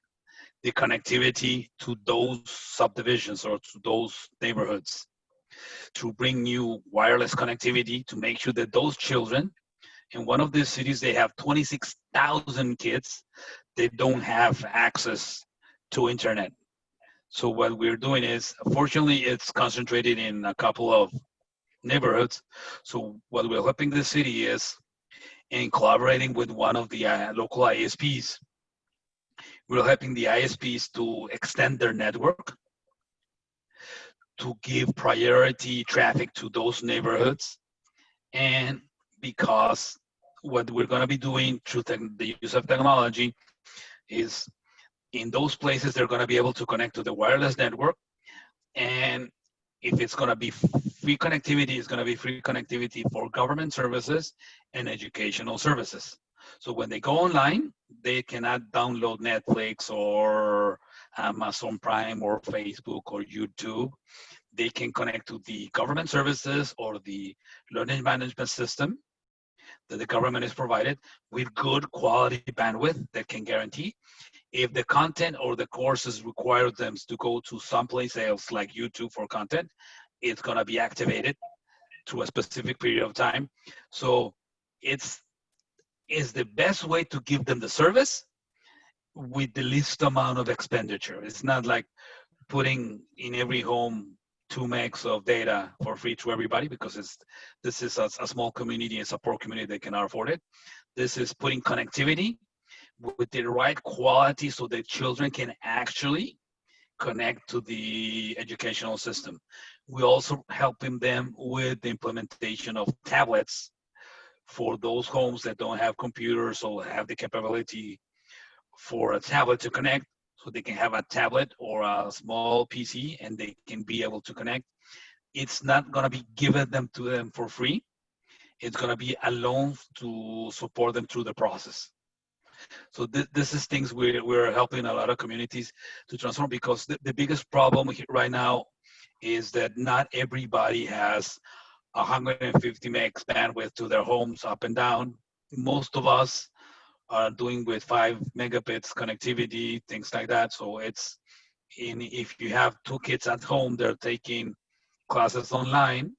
[SPEAKER 2] the connectivity to those subdivisions or to those neighborhoods, to bring new wireless connectivity, to make sure that those children, in one of these cities, they have 26,000 kids that don't have access to internet. So what we're doing is, fortunately, it's concentrated in a couple of neighborhoods. So what we're helping the city is, in collaborating with one of the local ISPs, we're helping the ISPs to extend their network to give priority traffic to those neighborhoods. And because what we're going to be doing through the use of technology is, in those places, they're going to be able to connect to the wireless network. And if it's going to be free connectivity, it's going to be free connectivity for government services and educational services. So when they go online, they cannot download Netflix or Amazon Prime or Facebook or YouTube. They can connect to the government services or the learning management system that the government is provided with good quality bandwidth that can guarantee. If the content or the courses require them to go to someplace else like YouTube for content, it's going to be activated to a specific period of time. So it's the best way to give them the service with the least amount of expenditure. It's not like putting in every home 2 megs of data for free to everybody, because this is a small community, it's a poor community that cannot afford it. This is putting connectivity with the right quality so that children can actually connect to the educational system. We also helping them with the implementation of tablets for those homes that don't have computers or have the capability for a tablet to connect, so they can have a tablet or a small PC and they can be able to connect. It's not going to be given to them for free. It's going to be a loan to support them through the process. So this is things we're helping a lot of communities to transform, because the biggest problem right now is that not everybody has 150 megs bandwidth to their homes up and down. Most of us are doing with 5 megabits connectivity, things like that. So if you have 2 kids at home, they're taking classes online,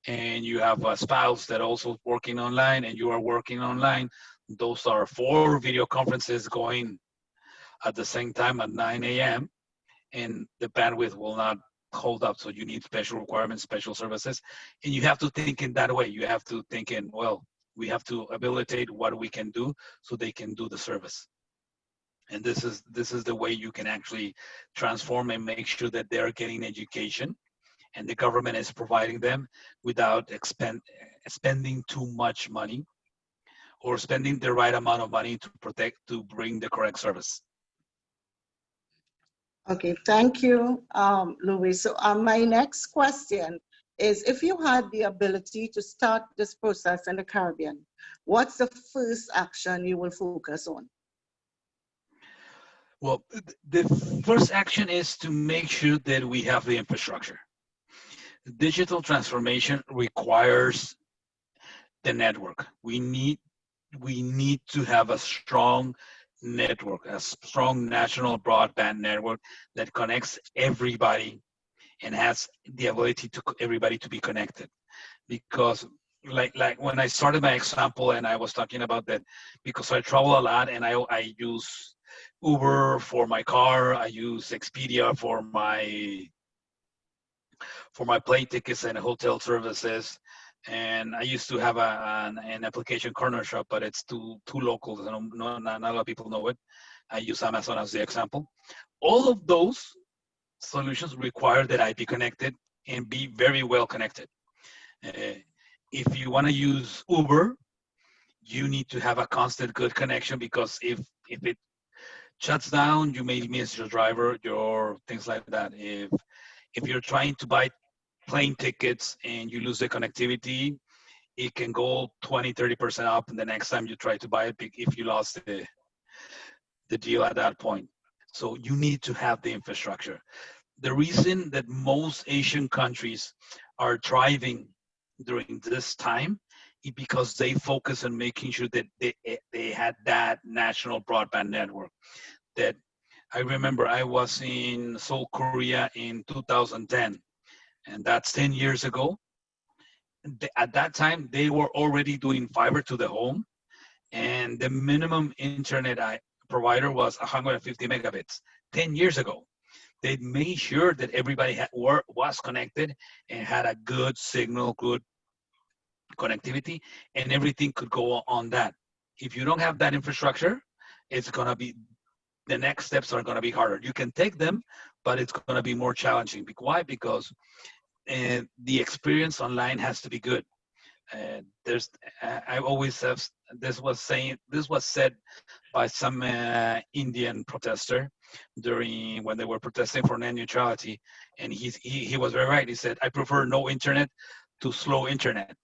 [SPEAKER 2] and you have a spouse that also working online and you are working online, those are 4 video conferences going at the same time at 9 a.m. and the bandwidth will not hold up. So you need special requirements, special services, and you have to think in that way. You have to think in, well, we have to habilitate what we can do so they can do the service. And this is the way you can actually transform and make sure that they're getting education and the government is providing them without spending too much money, or spending the right amount of money to bring the correct service.
[SPEAKER 1] Okay, thank you, Louis. So my next question is, if you had the ability to start this process in the Caribbean, what's the first action you will focus on?
[SPEAKER 2] Well, the first action is to make sure that we have the infrastructure. Digital transformation requires the network. We need to have a strong network, a strong national broadband network that connects everybody and has the ability to everybody to be connected. Because like when I started my example and I was talking about that, because I travel a lot and I use Uber for my car, I use Expedia for my plane tickets and hotel services. And I used to have an application corner shop, but it's too local. Not a lot of people know it. I use Amazon as the example. All of those solutions require that I be connected and be very well connected. If you want to use Uber, you need to have a constant good connection, because if it shuts down, you may miss your driver, your things like that. If you're trying to buy plane tickets and you lose the connectivity, it can go 20-30% up, and the next time you try to buy it, if you lost the deal at that point. So you need to have the infrastructure. The reason that most Asian countries are thriving during this time is because they focus on making sure that they had that national broadband network. That I remember I was in Seoul, Korea in 2010, and that's 10 years ago. At that time, they were already doing fiber to the home, and the minimum internet provider was 150 megabits 10 years ago. They made sure that everybody was connected and had a good signal, good connectivity, and everything could go on that. If you don't have that infrastructure, it's going to be, the next steps are going to be harder. You can take them, but it's going to be more challenging. Why? Because the experience online has to be good. I always have, this was said by some Indian protester during when they were protesting for net neutrality, and he was very right. He said, "I prefer no internet to slow internet."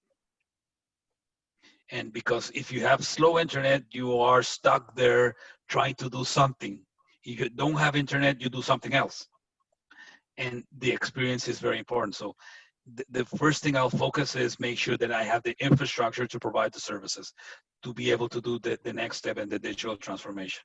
[SPEAKER 2] And because if you have slow internet, you are stuck there trying to do something. If you don't have internet, you do something else. And the experience is very important. So the first thing I'll focus is make sure that I have the infrastructure to provide the services to be able to do the next step in the digital transformation.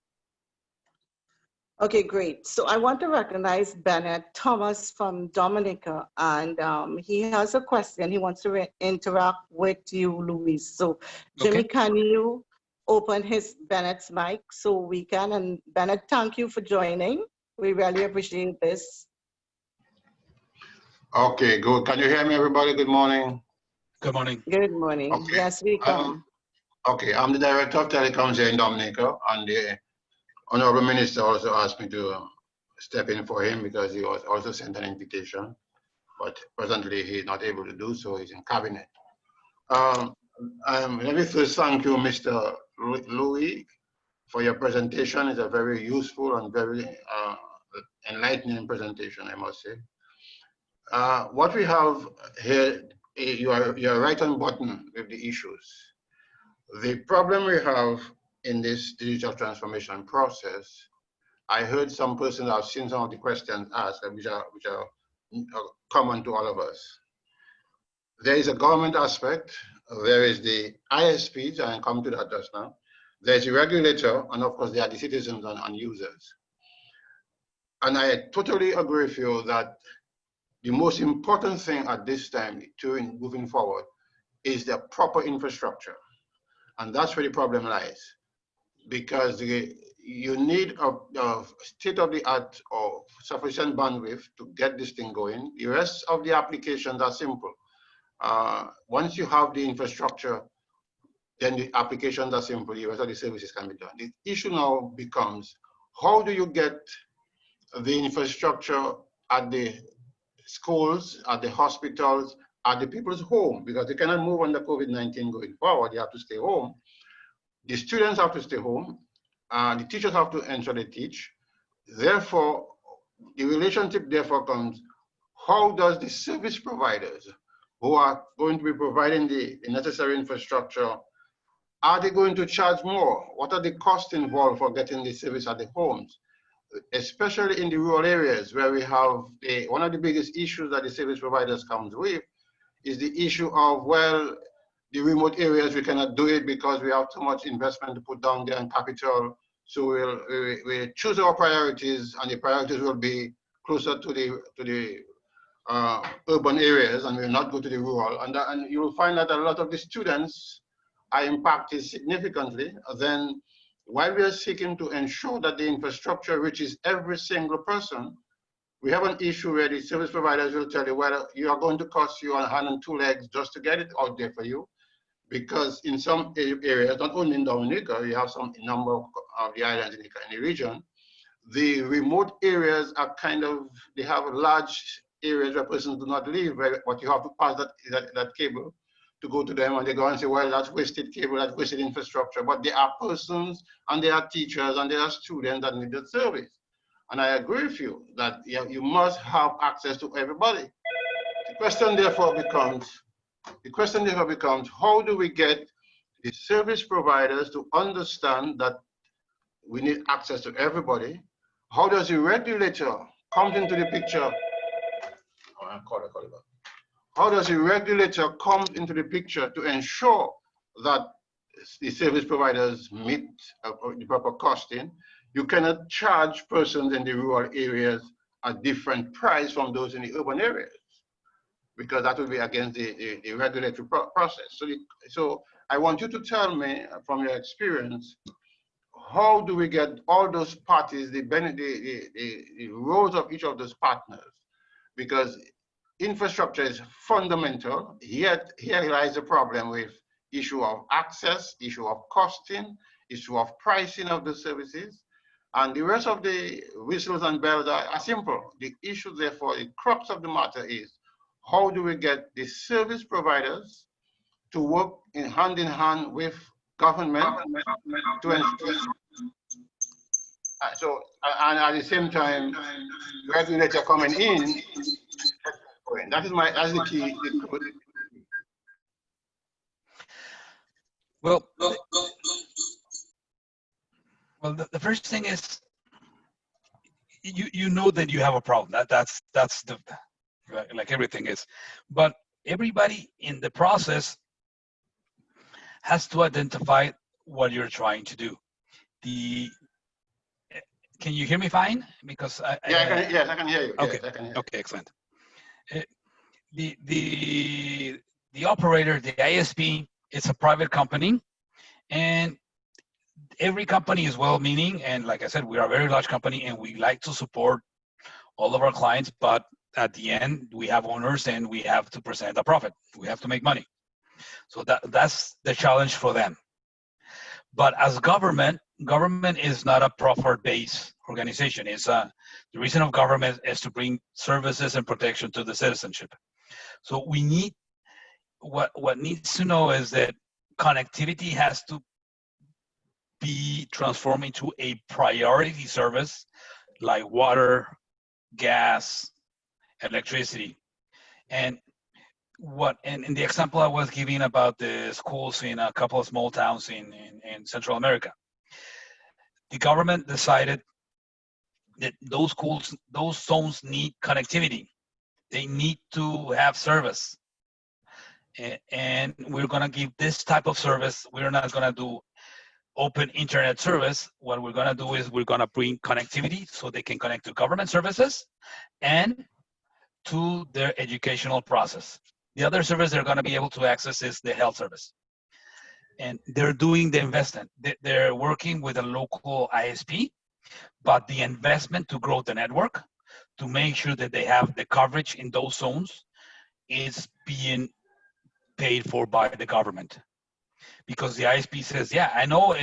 [SPEAKER 1] Okay, great. So I want to recognize Bennett Thomas from Dominica, and he has a question. He wants to interact with you, Luis. So Jimmy, can you open Bennett's mic so we can? And Bennett, thank you for joining. We really appreciate this.
[SPEAKER 4] Okay, good. Can you hear me, everybody? Good morning.
[SPEAKER 2] Good morning.
[SPEAKER 1] Good morning.
[SPEAKER 4] Okay.
[SPEAKER 1] Yes, we can.
[SPEAKER 4] Okay, I'm the Director of Telecoms here in Dominica, and the Honorable Minister also asked me to step in for him because he was also sent an invitation, but presently he's not able to do so. He's in cabinet. Let me first thank you, Mr. Louis, for your presentation. It's a very useful and very enlightening presentation, I must say. What we have here, you are right on button with the issues. The problem we have in this digital transformation process, I heard some persons, I've seen some of the questions asked, which are common to all of us. There is a government aspect, there is the ISPs, and I'll come to that just now. There's the regulator, and of course there are the citizens and users. And I totally agree with you that the most important thing at this time, moving forward, is the proper infrastructure. And that's where the problem lies. Because you need a state-of-the-art or sufficient bandwidth to get this thing going. The rest of the applications are simple. Once you have the infrastructure, then the applications are simple. The rest of the services can be done. The issue now becomes, how do you get the infrastructure at the schools, at the hospitals, at the people's home? Because they cannot move under COVID-19 going forward. They have to stay home. The students have to stay home. The teachers have to ensure they teach. Therefore, the relationship therefore comes, how does the service providers who are going to be providing the necessary infrastructure, are they going to charge more? What are the costs involved for getting the service at the homes? Especially in the rural areas where we have one of the biggest issues that the service providers comes with is the issue of, well, the remote areas, we cannot do it because we have too much investment to put down there in capital. So we'll choose our priorities, and the priorities will be closer to the urban areas, and will not go to the rural. And you will find that a lot of the students are impacted significantly. Then while we are seeking to ensure that the infrastructure reaches every single person, we have an issue where the service providers will tell you, well, you are going to cost you a hand and two legs just to get it out there for you. Because in some areas, not only in Dominica, you have some number of the islands in the region, the remote areas are kind of, they have large areas where persons do not live, but you have to pass that cable to go to them, and they go and say, well, that's wasted cable, that's wasted infrastructure. But there are persons, and there are teachers, and there are students that need that service. And I agree with you that you must have access to everybody. The question therefore becomes, how do we get the service providers to understand that we need access to everybody? How does the regulator come into the picture? How does the regulator come into the picture to ensure that the service providers meet the proper costing? You cannot charge persons in the rural areas a different price from those in the urban areas, because that will be against the regulatory process. So I want you to tell me from your experience, how do we get all those parties, the roles of each of those partners? Because infrastructure is fundamental, yet here lies the problem with issue of access, issue of costing, issue of pricing of the services, and the rest of the whistles and bells are simple. The issue, therefore, the crux of the matter is, how do we get the service providers to work in hand with government to ensure, and at the same time, regulator coming in. That's the key.
[SPEAKER 2] Well, the first thing is, you know that you have a problem. That's the, like everything is, but everybody in the process has to identify what you're trying to do. Can you hear me fine? Because
[SPEAKER 4] yes, I can hear you.
[SPEAKER 2] Okay,
[SPEAKER 4] yes, I can hear you.
[SPEAKER 2] Okay, excellent. The operator, the ISP, it's a private company, and every company is well-meaning. And like I said, we are a very large company, and we like to support all of our clients. But at the end, we have owners, and we have to present a profit. We have to make money. So that's the challenge for them. But as government is not a profit-based organization. It's the reason of government is to bring services and protection to the citizenship. So we need, what needs to know is that connectivity has to be transformed into a priority service like water, gas, electricity. And in the example I was giving about the schools in a couple of small towns in Central America, the government decided that those schools, those zones need connectivity. They need to have service. And we're gonna give this type of service. We're not gonna do open internet service. What we're gonna do is we're gonna bring connectivity so they can connect to government services and to their educational process. The other service they're gonna be able to access is the health service. And they're doing the investment. They're working with a local ISP, but the investment to grow the network, to make sure that they have the coverage in those zones, is being paid for by the government. Because the ISP says, yeah, I know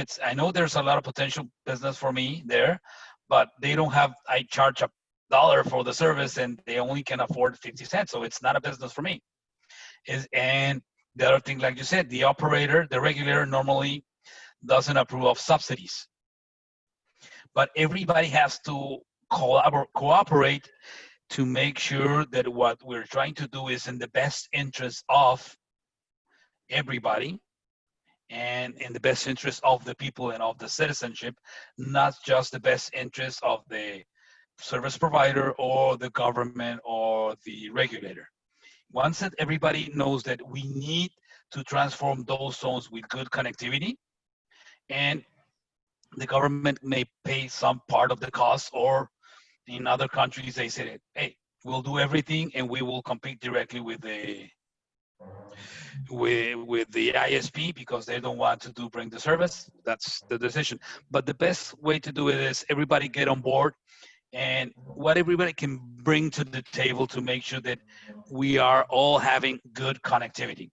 [SPEAKER 2] there's a lot of potential business for me there, but they don't have, I charge $1 for the service and they only can afford 50 cents. So it's not a business for me. And the other thing, like you said, the operator, the regulator normally doesn't approve of subsidies. But everybody has to cooperate to make sure that what we're trying to do is in the best interest of everybody and in the best interest of the people and of the citizenship, not just the best interest of the service provider or the government or the regulator. Once that everybody knows that we need to transform those zones with good connectivity, and the government may pay some part of the cost, or in other countries they say, hey, we'll do everything and we will compete directly with the ISP because they don't want to bring the service. That's the decision. But the best way to do it is everybody get on board, and what everybody can bring to the table to make sure that we are all having good connectivity.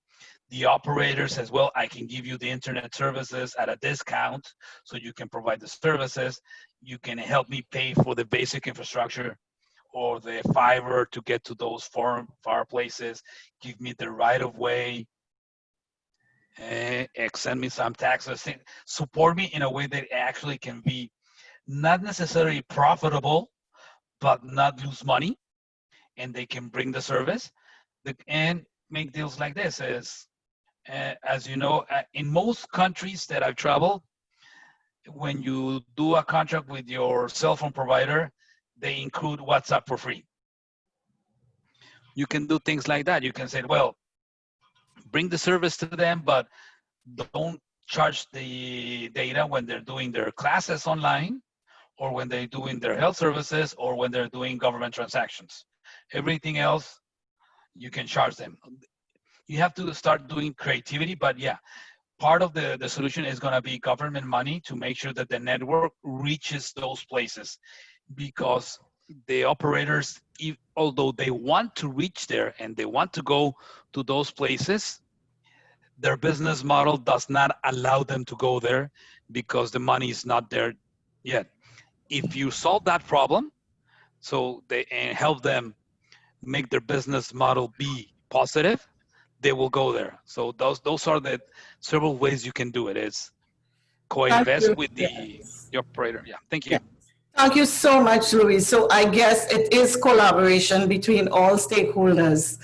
[SPEAKER 2] The operator says, well, I can give you the internet services at a discount so you can provide the services. You can help me pay for the basic infrastructure or the fiber to get to those far places. Give me the right of way, send me some taxes, support me in a way that actually can be not necessarily profitable, but not lose money, and they can bring the service and make deals like this. As you know, in most countries that I've traveled, when you do a contract with your cell phone provider, they include WhatsApp for free. You can do things like that. You can say, well, bring the service to them, but don't charge the data when they're doing their classes online, or when they're doing their health services, or when they're doing government transactions. Everything else, you can charge them. You have to start doing creativity, but yeah, part of the solution is going to be government money to make sure that the network reaches those places, because the operators, although they want to reach there and they want to go to those places, their business model does not allow them to go there because the money is not there yet. If you solve that problem, so they and help them make their business model be positive, they will go there. So those are the several ways you can do it. Is
[SPEAKER 1] Thank
[SPEAKER 2] co-invest
[SPEAKER 1] you.
[SPEAKER 2] with the operator. Yeah, thank you.
[SPEAKER 1] Yeah. Thank you so much, Louis. So I guess it is collaboration between all stakeholders.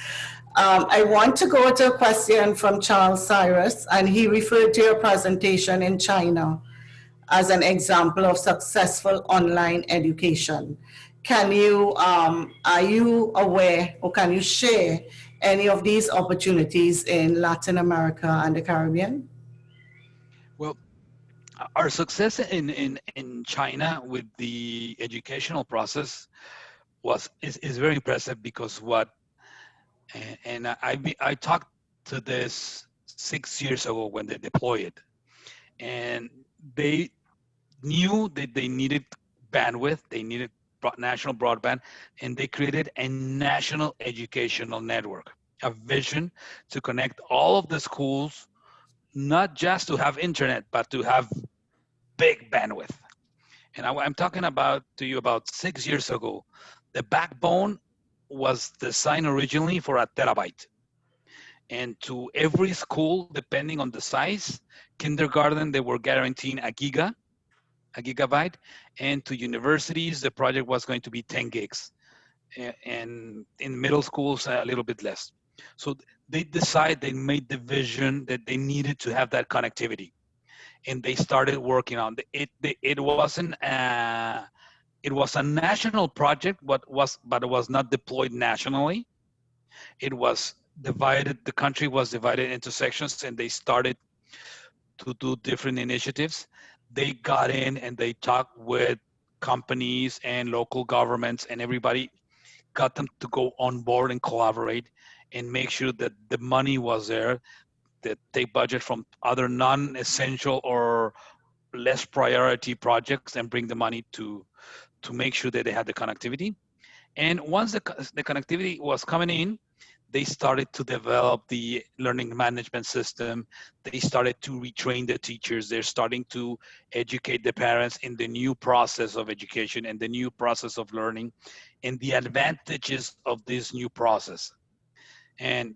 [SPEAKER 1] I want to go to a question from Charles Cyrus, and he referred to your presentation in China as an example of successful online education. Can you, are you aware, or can you share any of these opportunities in Latin America and the Caribbean?
[SPEAKER 2] Well, our success in China with the educational process is very impressive, because I talked to this 6 years ago when they deployed it, and they knew that they needed bandwidth, they needed national broadband, and they created a national educational network, a vision to connect all of the schools, not just to have internet, but to have big bandwidth. And I'm talking about to you about 6 years ago. The backbone was designed originally for a terabyte. And to every school, depending on the size, kindergarten, they were guaranteeing a gigabyte. And to universities, the project was going to be 10 gigs. And in middle schools, a little bit less. So they made the vision that they needed to have that connectivity. And they started working on it. It was a national project, but it was not deployed nationally. It was divided. The country was divided into sections, and they started to do different initiatives. They got in and they talked with companies and local governments, and everybody got them to go on board and collaborate and make sure that the money was there, that they budget from other non-essential or less priority projects and bring the money to make sure that they had the connectivity. And once the connectivity was coming in, they started to develop the learning management system. They started to retrain the teachers. They're starting to educate the parents in the new process of education and the new process of learning and the advantages of this new process. And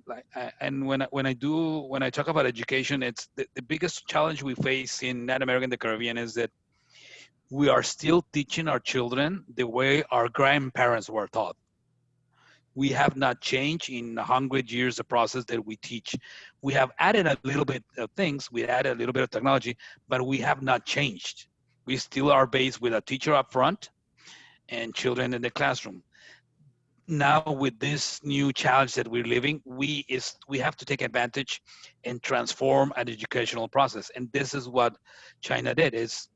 [SPEAKER 2] when I talk about education, it's the biggest challenge we face in Latin America and the Caribbean is that we are still teaching our children the way our grandparents were taught. We have not changed in 100 years the process that we teach. We have added a little bit of things, we added a little bit of technology, but we have not changed. We still are based with a teacher up front and children in the classroom. Now with this new challenge that we're living, we have to take advantage and transform an educational process. And this is what China did, is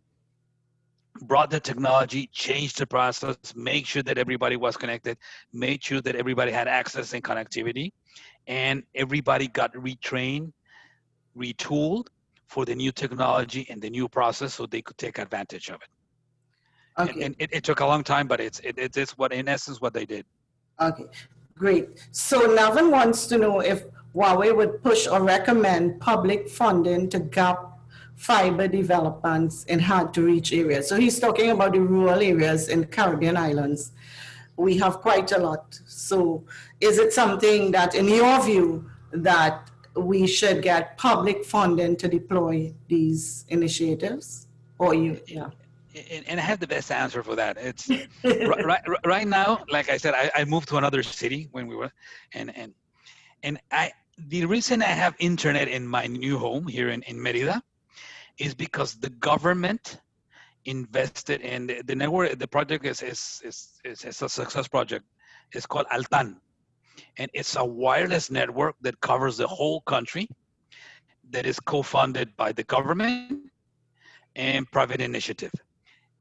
[SPEAKER 2] brought the technology, changed the process, make sure that everybody was connected, made sure that everybody had access and connectivity, and everybody got retrained, retooled for the new technology and the new process so they could take advantage of it.
[SPEAKER 1] Okay.
[SPEAKER 2] And it took a long time, but it's what, in essence, what they did.
[SPEAKER 1] Okay, great. So Navin wants to know if Huawei would push or recommend public funding to gap fiber developments in hard-to-reach areas. So he's talking about the rural areas in the Caribbean islands. We have quite a lot. So is it something that, in your view, that we should get public funding to deploy these initiatives? Or you, yeah.
[SPEAKER 2] And I have the best answer for that. It's right now, like I said, I moved to another city when we were, and the reason I have internet in my new home here in Merida is because the government invested in the network. The project is a success project. It's called Altan, and it's a wireless network that covers the whole country, that is co-funded by the government and private initiative.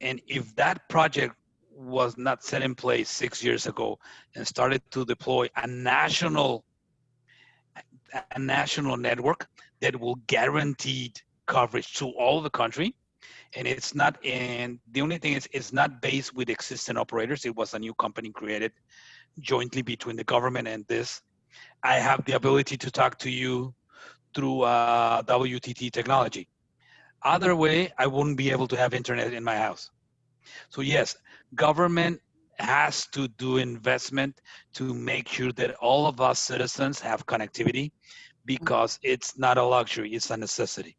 [SPEAKER 2] And if that project was not set in place 6 years ago and started to deploy a national network, that will guarantee coverage to all the country. And it's not, and the only thing is it's not based with existing operators. It was a new company created jointly between the government and this. I have the ability to talk to you through WTT technology. Other way, I wouldn't be able to have internet in my house. So yes, government has to do investment to make sure that all of us citizens have connectivity, because it's not a luxury, it's a necessity.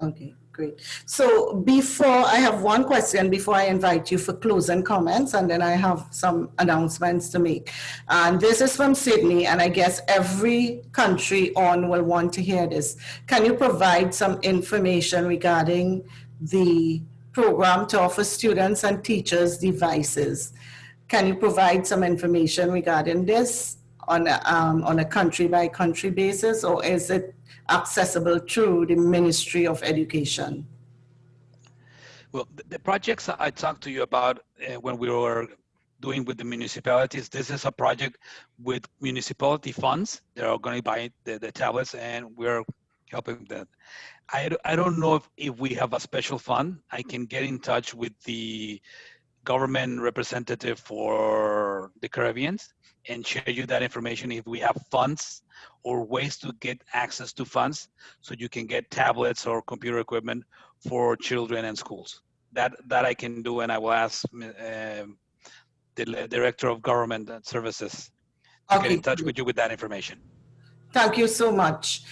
[SPEAKER 1] Okay, great. So before, I have one question before I invite you for closing comments, and then I have some announcements to make. And this is from Sydney, and I guess every country on will want to hear this. Can you provide some information regarding the program to offer students and teachers devices? Can you provide some information regarding this on a country-by-country basis, or is it accessible through the Ministry of Education?
[SPEAKER 2] Well, the projects I talked to you about when we were doing with the municipalities, this is a project with municipality funds. They're going to buy the tablets, and we're helping them. I don't know if we have a special fund. I can get in touch with the government representative for the Caribbean and share you that information if we have funds or ways to get access to funds so you can get tablets or computer equipment for children and schools. That I can do, and I will ask the Director of Government Services to get in touch with you with that information.
[SPEAKER 1] Thank you so much.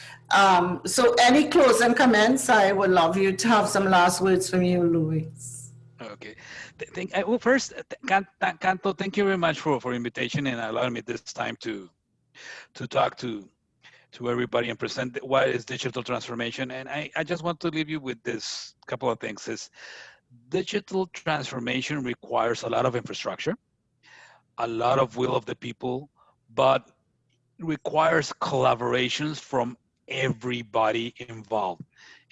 [SPEAKER 1] So any closing comments? I would love you to have some last words from you, Luis.
[SPEAKER 2] Okay. Well, first, Kanto, thank you very much for invitation and allowing me this time to talk to everybody and present what is digital transformation. And I just want to leave you with this couple of things. Is digital transformation requires a lot of infrastructure, a lot of will of the people, but requires collaborations from everybody involved.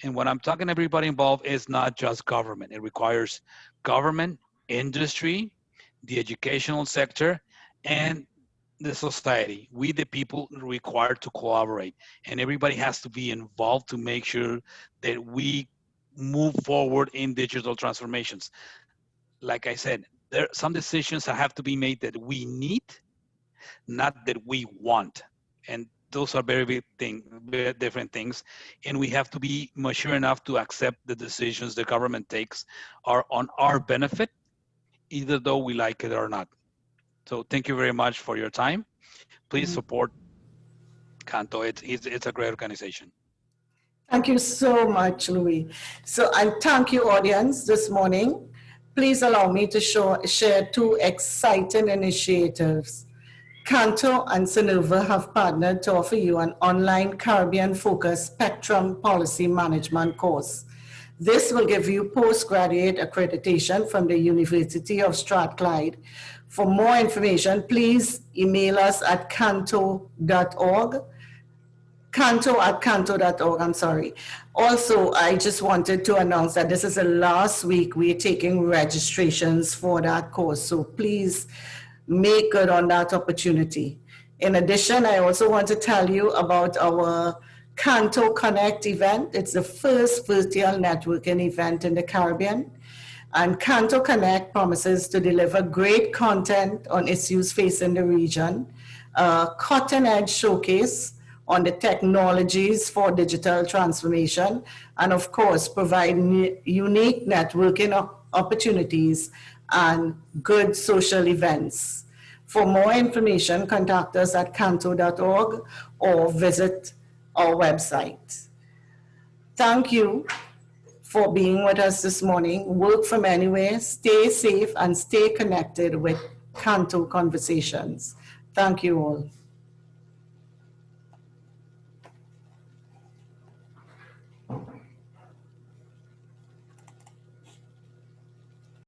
[SPEAKER 2] And when I'm talking everybody involved, it's not just government. It requires government, industry, the educational sector, and the society. We, the people, required to collaborate. And everybody has to be involved to make sure that we move forward in digital transformations. Like I said, there are some decisions that have to be made that we need, not that we want. And those are very different things. And we have to be mature enough to accept the decisions the government takes are on our benefit, either though we like it or not. So thank you very much for your time. Please support Kanto. It's a great organization.
[SPEAKER 1] Thank you so much, Louis. So, and thank you, audience, this morning. Please allow me to share two exciting initiatives. Kanto and Sonova have partnered to offer you an online Caribbean-focused spectrum policy management course. This will give you postgraduate accreditation from the University of Strathclyde. For more information, please email us at canto.org. Canto@canto.org, I'm sorry. Also, I just wanted to announce that this is the last week we're taking registrations for that course. So please make good on that opportunity. In addition, I also want to tell you about our Kanto Connect event. It's the first virtual networking event in the Caribbean. And Kanto Connect promises to deliver great content on issues facing the region, a cutting-edge showcase on the technologies for digital transformation, and of course, provide unique networking opportunities and good social events. For more information, contact us at canto.org or visit our website. Thank you for being with us this morning. Work from anywhere, stay safe, and stay connected with Kanto Conversations. Thank you all.